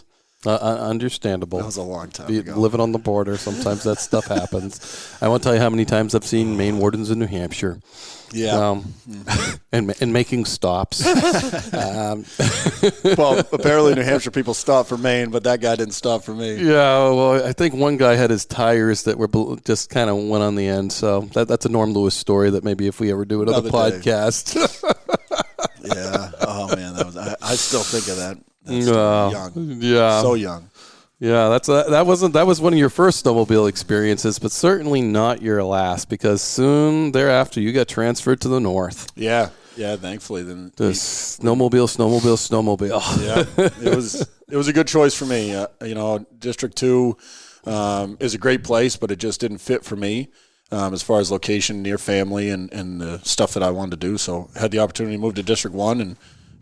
Understandable. That was a long time ago. Living on the border, sometimes that stuff happens. I won't tell you how many times I've seen Maine wardens in New Hampshire. Yeah. And making stops. Well, apparently New Hampshire people stop for Maine, but that guy didn't stop for me. Yeah, well, I think one guy had his tires that were just kind of went on the end. So that's a Norm Lewis story that maybe if we ever do another podcast. Yeah. Oh, man. I still think of that. That's young. Yeah. So young. Yeah, that was one of your first snowmobile experiences, but certainly not your last, because soon thereafter you got transferred to the north. Yeah, thankfully. Then snowmobile. Yeah, it was a good choice for me. District 2 is a great place, but it just didn't fit for me as far as location, near family, and the stuff that I wanted to do. So I had the opportunity to move to District 1 and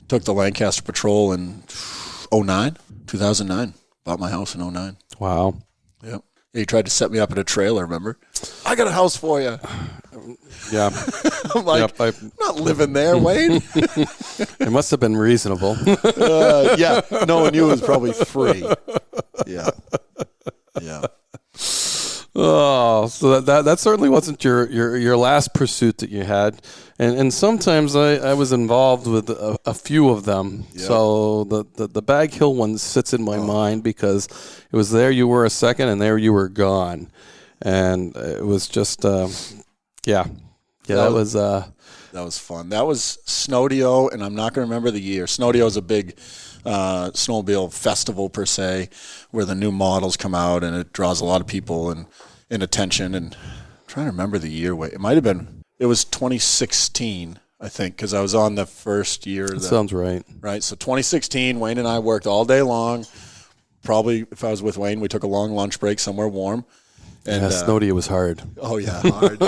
took the Lancaster Patrol in 2009. Bought my house in 2009. Wow. Yep. He tried to set me up at a trailer, remember? I got a house for you. Yeah. I'm like, I'm not living there, Wayne. It must have been reasonable. Yeah. Knowing you was probably free. Yeah. Oh, so that certainly wasn't your last pursuit that you had, and sometimes I was involved with a few of them. Yep. So the Bag Hill one sits in my mind because it was there you were a second and there you were gone, and it was just that was fun. That was Snodeo, and I'm not going to remember the year. Snodeo is a big snowmobile festival per se, where the new models come out and it draws a lot of people and attention. And I'm trying to remember the year. It was 2016, I think, because I was on the first year. That sounds right. Right. So 2016, Wayne and I worked all day long. Probably if I was with Wayne, we took a long lunch break somewhere warm. And Snowdeo was hard. Oh yeah, hard.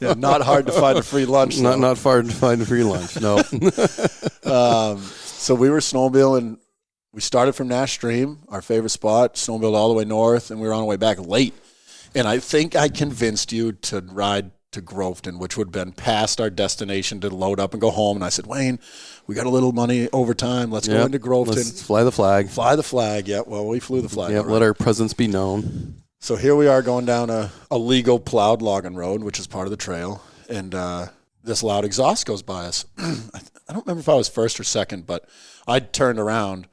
Yeah, not hard to find a free lunch. Not hard to find a free lunch. No. So we were snowmobiling. We started from Nash Stream, our favorite spot, snowmobiled all the way north, and we were on our way back late. And I think I convinced you to ride to Groveton, which would have been past our destination, to load up and go home. And I said, Wayne, we got a little money overtime. Let's go into Groveton. Let's fly the flag. Fly the flag. Yeah, well, we flew the flag. Yeah, let our presence be known. So here we are going down a legal plowed logging road, which is part of the trail. And this loud exhaust goes by us. I don't remember if I was first or second, but I turned around,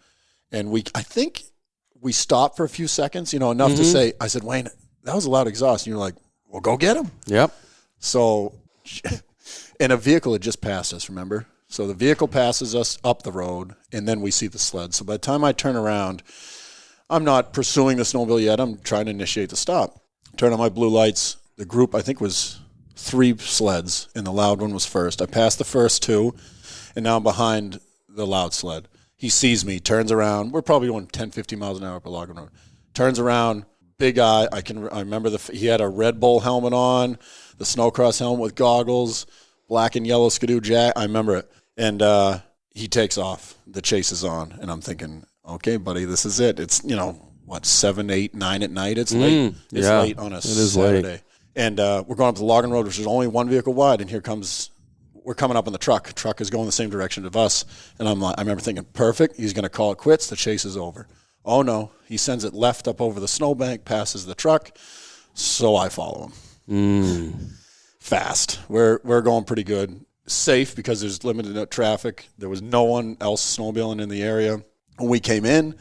and I think we stopped for a few seconds, enough to say, I said, Wayne, that was a loud exhaust. And you're like, well, go get him. Yep. So, and a vehicle had just passed us, remember? So the vehicle passes us up the road, and then we see the sled. So by the time I turn around, I'm not pursuing the snowmobile yet. I'm trying to initiate the stop. Turn on my blue lights. The group, I think, was 3 sleds, and the loud one was first. I passed the first 2, and now I'm behind the loud sled. He sees me, turns around. We're probably going 10, 15 miles an hour up a logging road. Turns around, big eye. I remember he had a Red Bull helmet on, the snowcross helmet with goggles, black and yellow Skidoo jacket. I remember it. And he takes off. The chase is on, and I'm thinking, okay, buddy, this is it. It's, 7, 8, 9 at night. It's late. It's late on a Saturday. Late. And we're going up the logging road, which is only one vehicle wide, and we're coming up on the truck. Truck is going the same direction of us. And I remember thinking, perfect, he's going to call it quits, the chase is over. Oh, no, he sends it left up over the snowbank, passes the truck, so I follow him. Fast. We're going pretty good. Safe because there's limited traffic. There was no one else snowmobiling in the area. When we came in,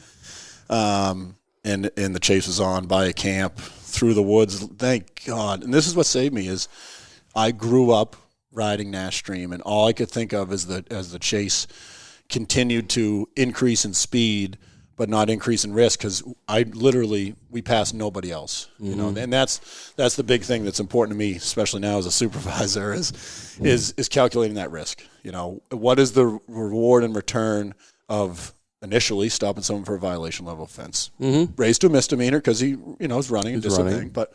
and the chase was on by a camp through the woods, thank God. And this is what saved me is I grew up riding Nash Stream, and all I could think of is as the chase continued to increase in speed but not increase in risk, because we passed nobody else, you know, and that's the big thing that's important to me, especially now as a supervisor, is calculating that risk. You know, what is the reward and return of initially stopping someone for a violation level offense, raised to a misdemeanor because he, you know, was running and disobeying. But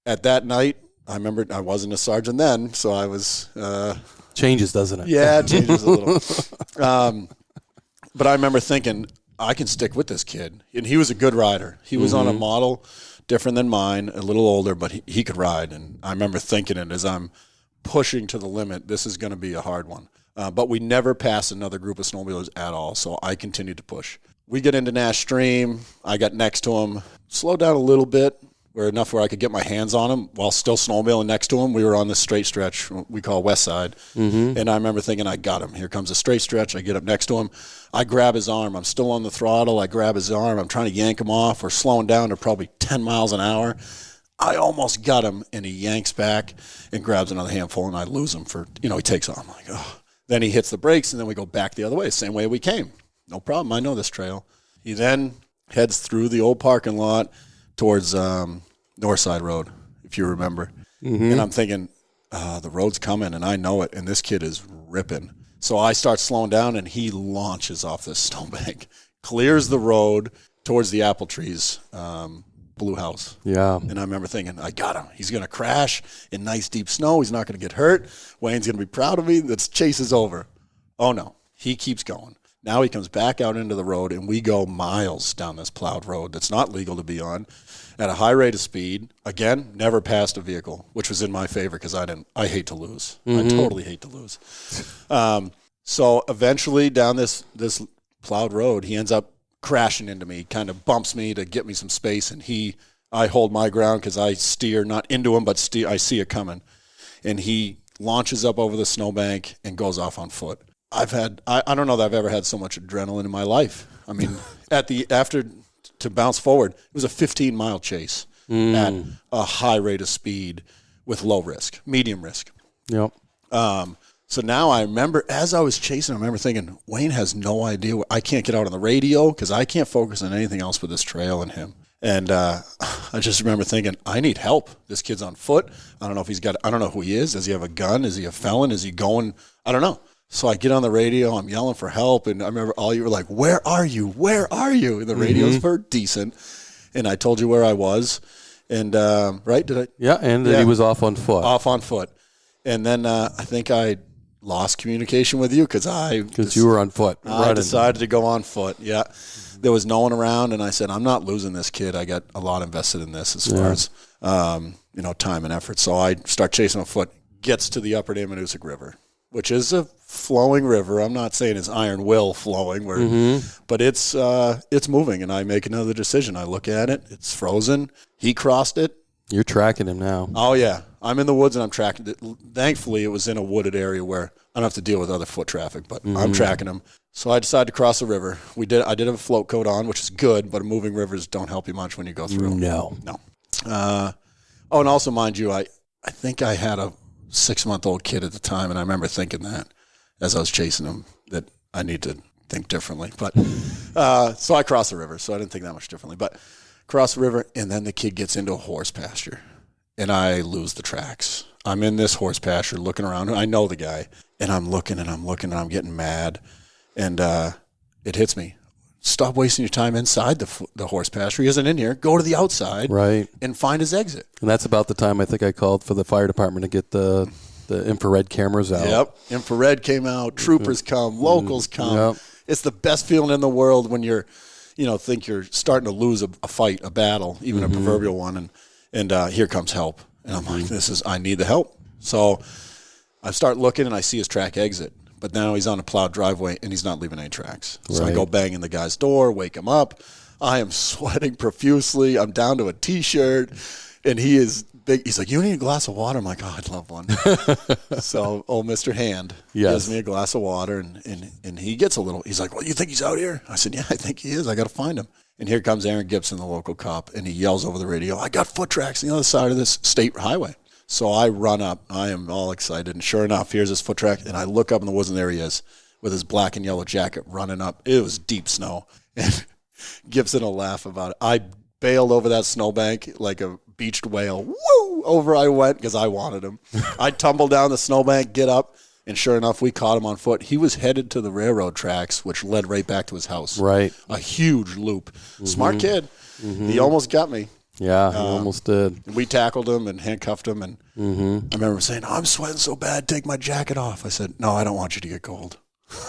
at that night, I remember I wasn't a sergeant then, so I was changes, doesn't it? Yeah, it changes a little. But I remember thinking, I can stick with this kid. And he was a good rider. He was on a model different than mine, a little older, but he could ride. And I remember thinking it as I'm pushing to the limit, this is going to be a hard one. But we never passed another group of snowmobilers at all, so I continued to push. We get into Nash Stream. I got next to him, slowed down a little bit, where I could get my hands on him while still snowmobiling next to him. We were on this straight stretch we call West Side. And I remember thinking, I got him. Here comes a straight stretch. I get up next to him. I grab his arm. I'm still on the throttle. I grab his arm. I'm trying to yank him off. We're slowing down to probably 10 miles an hour. I almost got him, and he yanks back and grabs another handful, and I lose him he takes off. I'm like, oh. Then he hits the brakes, and then we go back the other way, same way we came. No problem. I know this trail. He then heads through the old parking lot towards Northside Road, if you remember. And I'm thinking, the road's coming, and I know it, and this kid is ripping. So I start slowing down, and he launches off this snowbank, clears the road towards the apple trees, blue house. Yeah. And I remember thinking, I got him. He's going to crash in nice deep snow. He's not going to get hurt. Wayne's going to be proud of me. This chase is over. Oh, no. He keeps going. Now he comes back out into the road, and we go miles down this plowed road that's not legal to be on at a high rate of speed. Again, never passed a vehicle, which was in my favor because I hate to lose. I totally hate to lose. So eventually down this plowed road, he ends up crashing into me, kind of bumps me to get me some space, and I hold my ground because I steer not into him, but I see it coming. And he launches up over the snowbank and goes off on foot. I don't know that I've ever had so much adrenaline in my life. I mean, to bounce forward, it was a 15-mile chase at a high rate of speed with low risk, medium risk. Yep. So now I remember, as I was chasing, I remember thinking, Wayne has no idea. I can't get out on the radio because I can't focus on anything else but this trail and him. And I just remember thinking, I need help. This kid's on foot. I don't know who he is. Does he have a gun? Is he a felon? Is he going? I don't know. So I get on the radio. I'm yelling for help. And I remember all you were like, where are you? Where are you? And the radios were decent. And I told you where I was. And, right? Did I? Yeah, and then he was off on foot. Off on foot. And then I think I lost communication with you because you were on foot. I decided to go on foot. Yeah. There was no one around, and I said, I'm not losing this kid. I got a lot invested in this as far as, time and effort. So I start chasing on foot, gets to the upper Ammonoosuc River, which is a flowing river. I'm not saying it's iron will flowing, but it's moving, and I make another decision. I look at it. It's frozen. He crossed it. You're tracking him now. Oh, yeah. I'm in the woods, and I'm tracking it. Thankfully, it was in a wooded area where I don't have to deal with other foot traffic, but I'm tracking him. So I decided to cross the river. I did have a float coat on, which is good, but moving rivers don't help you much when you go through. No. And also, mind you, I think I had a 6-month-old kid at the time, and I remember thinking that as I was chasing him, that I need to think differently. But so I crossed the river, so I didn't think that much differently. But cross the river, and then the kid gets into a horse pasture, and I lose the tracks. I'm in this horse pasture looking around. I know the guy, and I'm looking, and I'm getting mad. And it hits me. Stop wasting your time inside the horse pasture. He isn't in here. Go to the outside, right, and find his exit. And that's about the time I think I called for the fire department to get the infrared cameras out. Yep, infrared came out. Troopers come. Locals come. Yep. It's the best feeling in the world when you're, think you're starting to lose a fight, a battle, even a proverbial one, and here comes help. And I'm like, I need the help. So I start looking, and I see his track exit. But now he's on a plowed driveway, and he's not leaving any tracks. So I go bang in the guy's door, wake him up. I am sweating profusely. I'm down to a T-shirt, and he is big. He's like, you need a glass of water? I'm like, oh, I'd love one. So old Mr. Hand gives me a glass of water, and he gets a little. He's like, well, you think he's out here? I said, yeah, I think he is. I got to find him. And here comes Aaron Gibson, the local cop, and he yells over the radio, I got foot tracks on the other side of this state highway. So I run up. I am all excited. And sure enough, here's his foot track. And I look up in the woods, and there he is with his black and yellow jacket running up. It was deep snow. And Gibson will laugh about it. I bailed over that snowbank like a beached whale. Woo! Over I went because I wanted him. I tumbled down the snowbank, get up, and sure enough, we caught him on foot. He was headed to the railroad tracks, which led right back to his house. Right. A huge loop. Smart kid. He almost got me. Yeah, he almost did. We tackled him and handcuffed him, and I remember saying, I'm sweating so bad, take my jacket off. I said, no, I don't want you to get cold.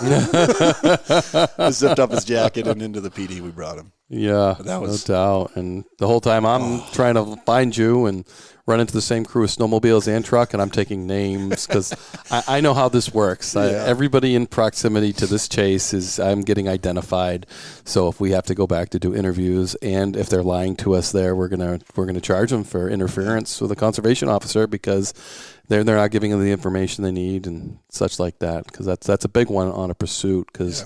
I zipped up his jacket, and into the PD we brought him. Yeah, that was no doubt. And the whole time I'm trying to find you and run into the same crew of snowmobiles and truck, and I'm taking names because I know how this works. Everybody in proximity to this chase I'm getting identified. So if we have to go back to do interviews, and if they're lying to us there, we're gonna charge them for interference with a conservation officer because they're not giving them the information they need and such like that. Because that's a big one on a pursuit. Because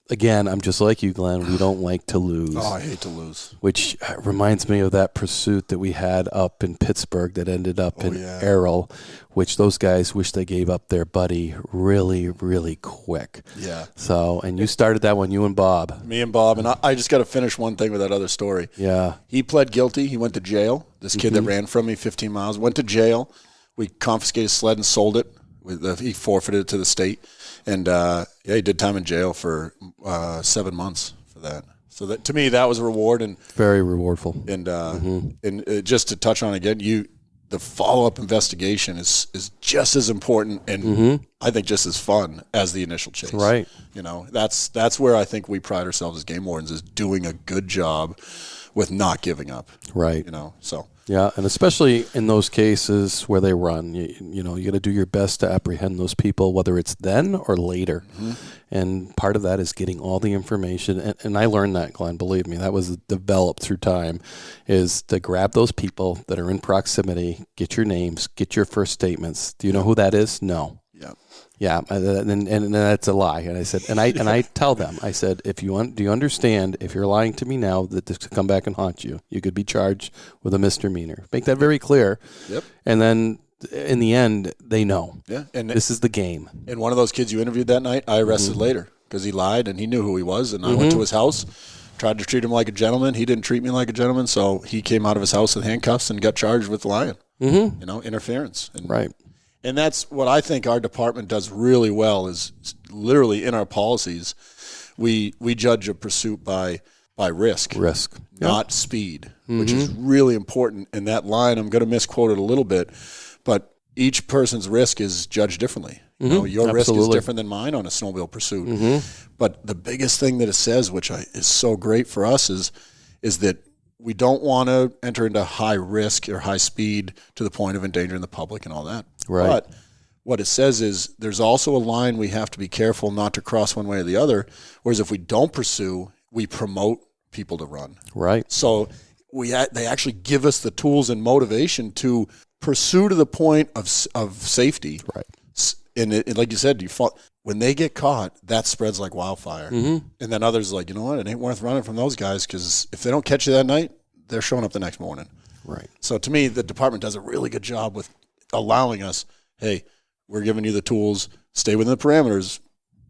again, I'm just like you, Glenn. We don't like to lose. Oh, I hate to lose. Which reminds me of that pursuit that we had up in Pittsburgh that ended up in Errol, which those guys wish they gave up their buddy really, really quick. Yeah. So, and you started that one, you and Bob. Me and Bob. And I just got to finish one thing with that other story. Yeah. He pled guilty. He went to jail. This kid that ran from me 15 miles went to jail. We confiscated his sled and sold it. He forfeited it to the state. And, he did time in jail for 7 months for that. So that to me, that was a reward. And very rewardful. And just to touch on again, the follow-up investigation is just as important and I think just as fun as the initial chase. Right. That's where I think we pride ourselves as game wardens, is doing a good job with not giving up. Right. So. Yeah, and especially in those cases where they run, you got to do your best to apprehend those people, whether it's then or later. And part of that is getting all the information. And I learned that, Glenn, believe me, that was developed through time, is to grab those people that are in proximity, get your names, get your first statements. Do you know who that is? No. Yeah, and that's a lie. And I said, and I tell them, I said, do you understand? If you're lying to me now, that this could come back and haunt you. You could be charged with a misdemeanor. Make that very clear. Yep. And then in the end, they know. Yeah. And this is the game. And one of those kids you interviewed that night, I arrested later because he lied and he knew who he was. And I went to his house, tried to treat him like a gentleman. He didn't treat me like a gentleman, so he came out of his house with handcuffs and got charged with lying. Interference. Right. And that's what I think our department does really well, is literally in our policies, we judge a pursuit by risk, not speed, which is really important. And that line, I'm going to misquote it a little bit, but each person's risk is judged differently. Your risk is different than mine on a snowmobile pursuit. But the biggest thing that it says, which is so great for us, is that we don't want to enter into high risk or high speed to the point of endangering the public and all that. Right. But what it says is there's also a line we have to be careful not to cross one way or the other, whereas if we don't pursue, we promote people to run. Right. So they actually give us the tools and motivation to pursue to the point of safety. Right. And like you said, when they get caught, that spreads like wildfire. And then others are like, you know what, it ain't worth running from those guys, because if they don't catch you that night, they're showing up the next morning. Right. So to me, the department does a really good job with allowing us, hey, we're giving you the tools, stay within the parameters,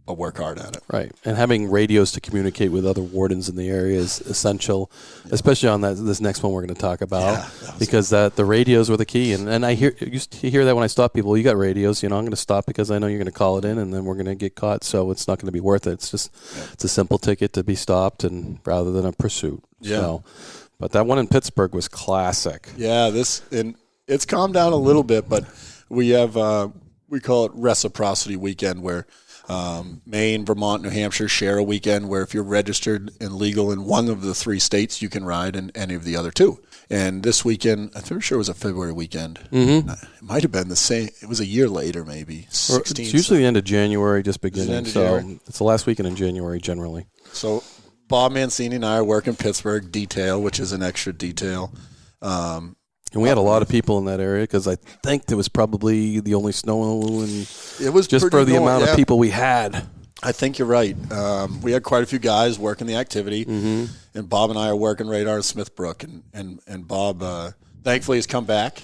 but work hard at it. Right. And having radios to communicate with other wardens in the area is essential, especially on this next one we're going to talk about, because the radios were the key. And I used to hear that when I stop people, you got radios, I'm going to stop because I know you're going to call it in and then we're going to get caught. So it's not going to be worth it. It's just, it's a simple ticket to be stopped and rather than a pursuit. Yeah. So, but that one in Pittsburgh was classic. Yeah. And it's calmed down a little bit, but we have, we call it Reciprocity weekend, where Maine, Vermont, New Hampshire share a weekend where if you're registered and legal in one of the 3 states, you can ride in any of the other 2. And this weekend, I'm pretty sure it was a February weekend. Mm-hmm. It might have been the same. It was a year later, maybe. 16, it's usually the end of January, just beginning. So January? It's the last weekend in January, generally. So Bob Mancini and I are working Pittsburgh detail, which is an extra detail. And we had a lot of people in that area because I think it was probably the only snow, and it was just for the amount of people we had. I think you're right. We had quite a few guys working the activity, and Bob and I are working radar in Smithbrook, and Bob thankfully has come back.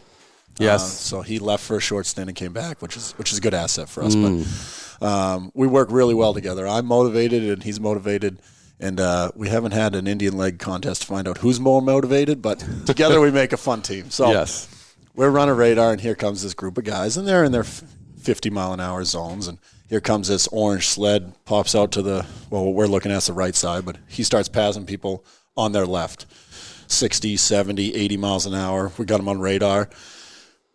Yes. So he left for a short stint and came back, which is a good asset for us. But we work really well together. I'm motivated and he's motivated. And we haven't had an Indian leg contest to find out who's more motivated, but together we make a fun team. So yes. We're running radar, and here comes this group of guys, and they're in their 50-mile-an-hour zones. And here comes this orange sled, pops out to what we're looking at is the right side, but he starts passing people on their left, 60, 70, 80 miles an hour. We got him on radar.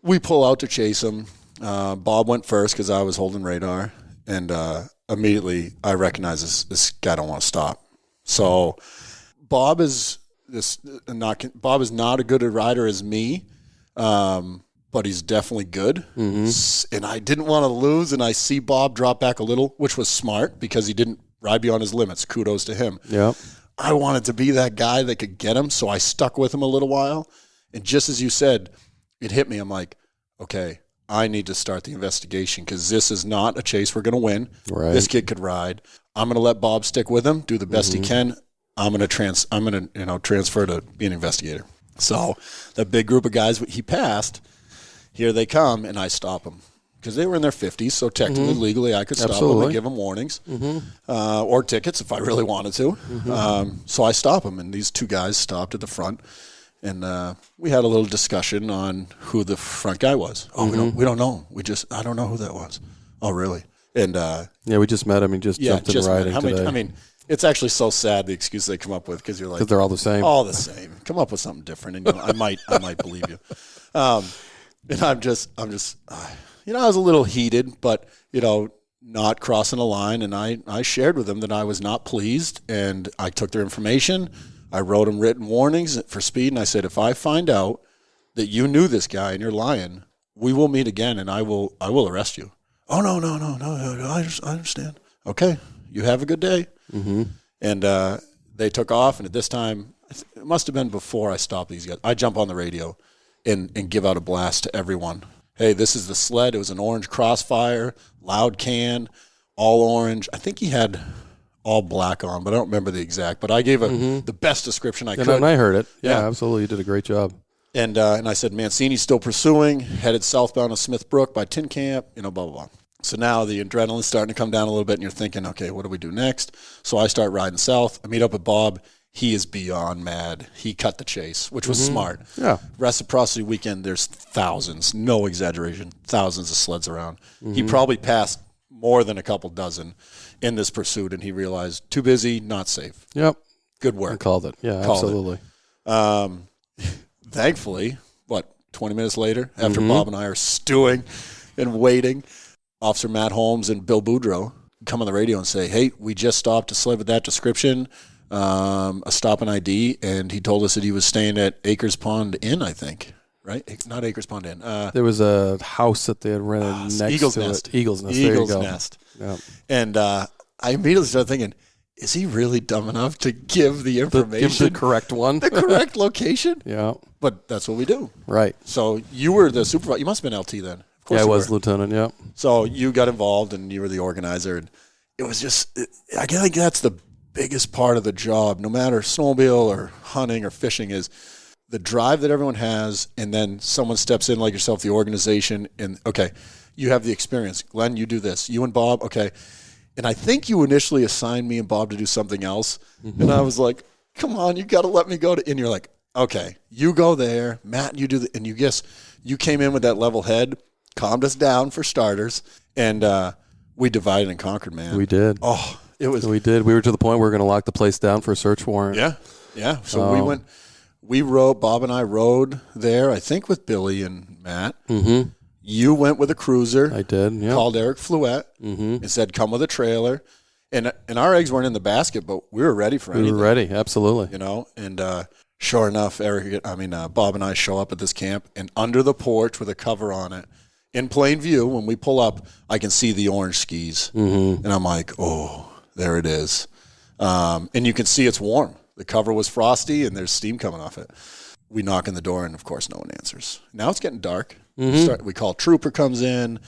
We pull out to chase him. Bob went first because I was holding radar, and immediately I recognize this guy don't want to stop. So Bob is not a good a rider as me, but he's definitely good. Mm-hmm. And I didn't want to lose, and I see Bob drop back a little, which was smart because he didn't ride beyond his limits. Kudos to him. Yep. I wanted to be that guy that could get him, so I stuck with him a little while. And just as you said, it hit me. I'm like, okay, I need to start the investigation because this is not a chase we're going to win. Right. This kid could ride. I'm going to let Bob stick with him, do the best he can. I'm going to transfer to be an investigator. So that big group of guys he passed, here they come, and I stop them because they were in their 50s. So technically, legally, I could stop them and give them warnings or tickets if I really wanted to. So I stop them, and these 2 guys stopped at the front. And we had a little discussion on who the front guy was. Oh, we don't know. I don't know who that was. Oh, really? And we just met him and just jumped in riding today. I mean, it's actually so sad the excuse they come up with because you're like, because they're all the same. All the same. Come up with something different, and I might believe you. And I'm just, I was a little heated, but not crossing a line. And I shared with them that I was not pleased, and I took their information. I wrote them written warnings for speed, and I said, if I find out that you knew this guy and you're lying, we will meet again, and I will arrest you. Oh, no, I understand. Okay, you have a good day. Mm-hmm. And they took off, and at this time, it must have been before I stopped these guys. I jump on the radio and give out a blast to everyone. Hey, this is the Sled. It was an orange Crossfire, loud can, all orange. I think he had all black on, but I don't remember the exact. But I gave the best description I could. And I heard it. Yeah, absolutely. You did a great job. And I said, Mancini's still pursuing, headed southbound of Smithbrook by Tin Camp, blah, blah, blah. So now the adrenaline's starting to come down a little bit, and you're thinking, okay, what do we do next? So I start riding south. I meet up with Bob. He is beyond mad. He cut the chase, which was smart. Yeah. Reciprocity weekend, there's thousands, no exaggeration, thousands of sleds around. He probably passed more than a couple dozen in this pursuit, and he realized too busy, not safe. Yep. Good work. I called it. Yeah, absolutely. Thankfully, 20 minutes later, after Bob and I are stewing and waiting, Officer Matt Holmes and Bill Boudreau come on the radio and say, hey, we just stopped a sled with that description, a stop and ID, and he told us that he was staying at Acres Pond Inn, I think. Right? Not Acres Pond Inn. There was a house that they had rented next Eagle's to Nest. it. Eagle's Nest. Eagle's there you go. Nest. Yep. And I immediately started thinking, is he really dumb enough to give the information? Give the correct one. The correct location? Yeah. But that's what we do. Right. So you were the supervisor. You must have been LT then. Of course I you was were. lieutenant, yeah. So you got involved, and you were the organizer. And it was just, I think that's the biggest part of the job, no matter snowmobile or hunting or fishing, is the drive that everyone has, and then someone steps in like yourself, the organization, and, okay, you have the experience. Glenn, you do this. You and Bob, okay. And I think you initially assigned me and Bob to do something else, and I was like, come on, you got to let me go. And you're like, okay, you go there. Matt, you do and you guess you came in with that level head, calmed us down for starters, and we divided and conquered, man. We did. Oh, it was. We did. We were to the point where we were going to lock the place down for a search warrant. Yeah. So we went. We rode. Bob and I rode there. I think with Billy and Matt. Mm-hmm. You went with a cruiser. I did, yeah. Called Eric Fluette and said, come with a trailer. And our eggs weren't in the basket, but we were ready for anything. We were ready, absolutely. You know, and sure enough, Bob and I show up at this camp, and under the porch with a cover on it, in plain view, when we pull up, I can see the orange skis. And I'm like, oh, there it is. And you can see it's warm. The cover was frosty, and there's steam coming off it. We knock on the door, and, of course, no one answers. Now it's getting dark. We call trooper comes in.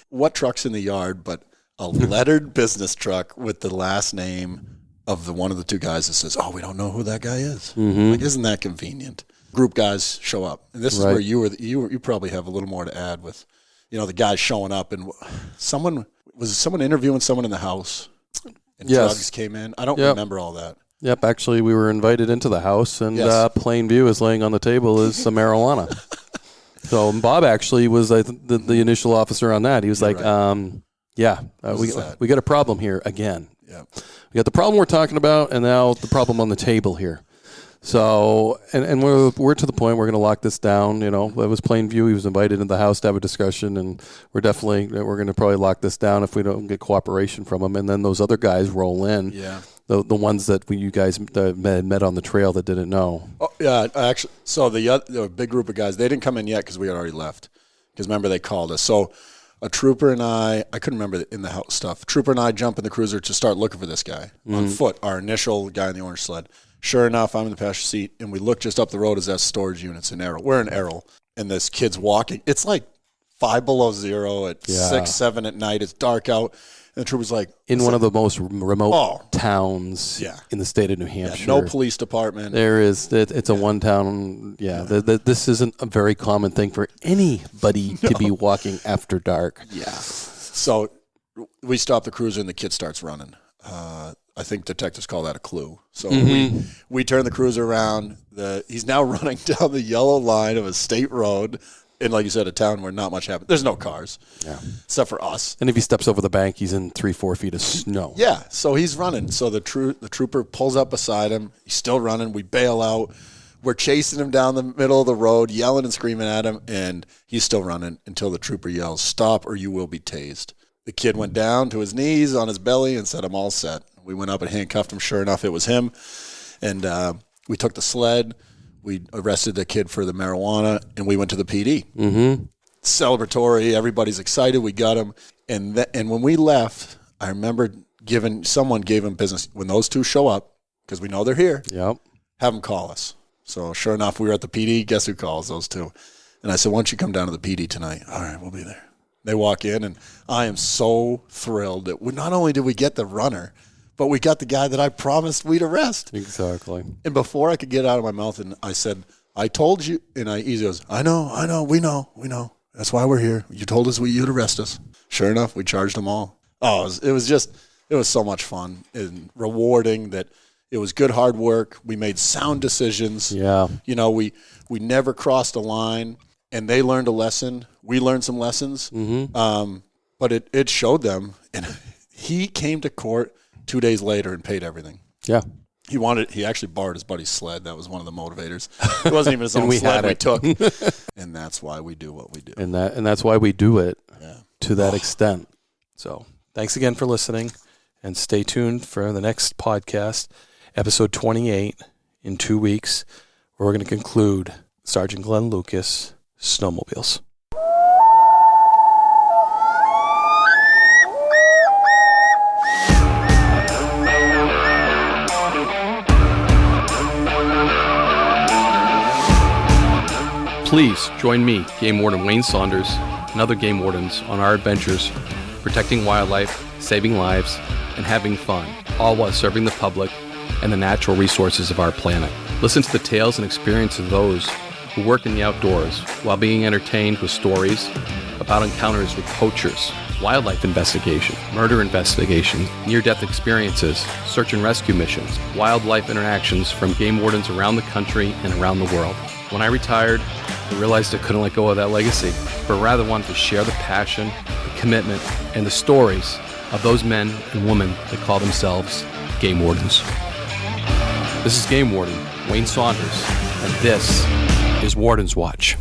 What truck's in the yard but a lettered business truck with the last name of one of the two guys that says, oh, we don't know who that guy is. Like, isn't that convenient? Group guys show up. And this is where you probably have a little more to add with, you know, the guys showing up. And someone interviewing someone in the house and drugs came in? I don't remember all that. Yep, actually, we were invited into the house, and plain view is laying on the table is some marijuana. So Bob actually was the initial officer on that. He was we got a problem here again. Yeah, we got the problem we're talking about, and now the problem on the table here. So, and we're to the point we're going to lock this down. You know, it was plain view. He was invited into the house to have a discussion, and we're going to probably lock this down if we don't get cooperation from him. And then those other guys roll in. Yeah. The ones that you guys met on the trail that didn't know. Oh, yeah, actually. So the big group of guys, they didn't come in yet because we had already left. Because remember, they called us. So a trooper and I couldn't remember in the house stuff. Trooper and I jump in the cruiser to start looking for this guy on foot, our initial guy in the orange sled. Sure enough, I'm in the passenger seat, and we look just up the road as that storage unit's in Errol. We're in Errol, and this kid's walking. It's like 5 below zero at 6, 7 at night. It's dark out. And the trooper's like... In one of the most remote towns in the state of New Hampshire. Yeah, no police department. There is. It's a one-town... This isn't a very common thing for anybody to be walking after dark. Yeah. So we stop the cruiser, and the kid starts running. I think detectives call that a clue. So we turn the cruiser around. He's now running down the yellow line of a state road. And like you said, a town where not much happens. There's no cars, except for us. And if he steps over the bank, he's in 3-4 feet of snow. Yeah, so he's running. So the trooper pulls up beside him. He's still running. We bail out. We're chasing him down the middle of the road, yelling and screaming at him, and he's still running until the trooper yells, "Stop or you will be tased." The kid went down to his knees on his belly and said, "I'm all set." We went up and handcuffed him. Sure enough, it was him. And we took the sled. We arrested the kid for the marijuana, and we went to the PD. Celebratory. Everybody's excited. We got him. And when we left, I remember someone gave him business. When those two show up, because we know they're here, have them call us. So sure enough, we were at the PD. Guess who calls? Those two. And I said, why don't you come down to the PD tonight? All right, we'll be there. They walk in, and I am so thrilled that not only did we get the runner, but we got the guy that I promised we'd arrest. Exactly. And before I could get out of my mouth, and I said, I told you, and he goes, I know, we know. That's why we're here. You told us you'd arrest us. Sure enough, we charged them all. Oh, it was so much fun and rewarding that it was good, hard work. We made sound decisions. Yeah. You know, we never crossed a line, and they learned a lesson. We learned some lessons. But it showed them, and he came to court 2 days later and paid everything. Yeah. He actually borrowed his buddy's sled. That was one of the motivators. It wasn't even his own sled we took. And that's why we do what we do. And that's why we do it to that extent. So thanks again for listening, and stay tuned for the next podcast, episode 28, in 2 weeks, where we're going to conclude Sergeant Glenn Lucas, Snowmobiles. Please join me, Game Warden Wayne Saunders, and other game wardens on our adventures, protecting wildlife, saving lives, and having fun, all while serving the public and the natural resources of our planet. Listen to the tales and experiences of those who work in the outdoors while being entertained with stories about encounters with poachers, wildlife investigation, murder investigation, near-death experiences, search and rescue missions, wildlife interactions from game wardens around the country and around the world. When I retired, I realized I couldn't let go of that legacy, but rather wanted to share the passion, the commitment, and the stories of those men and women that call themselves game wardens. This is Game Warden Wayne Saunders, and this is Warden's Watch.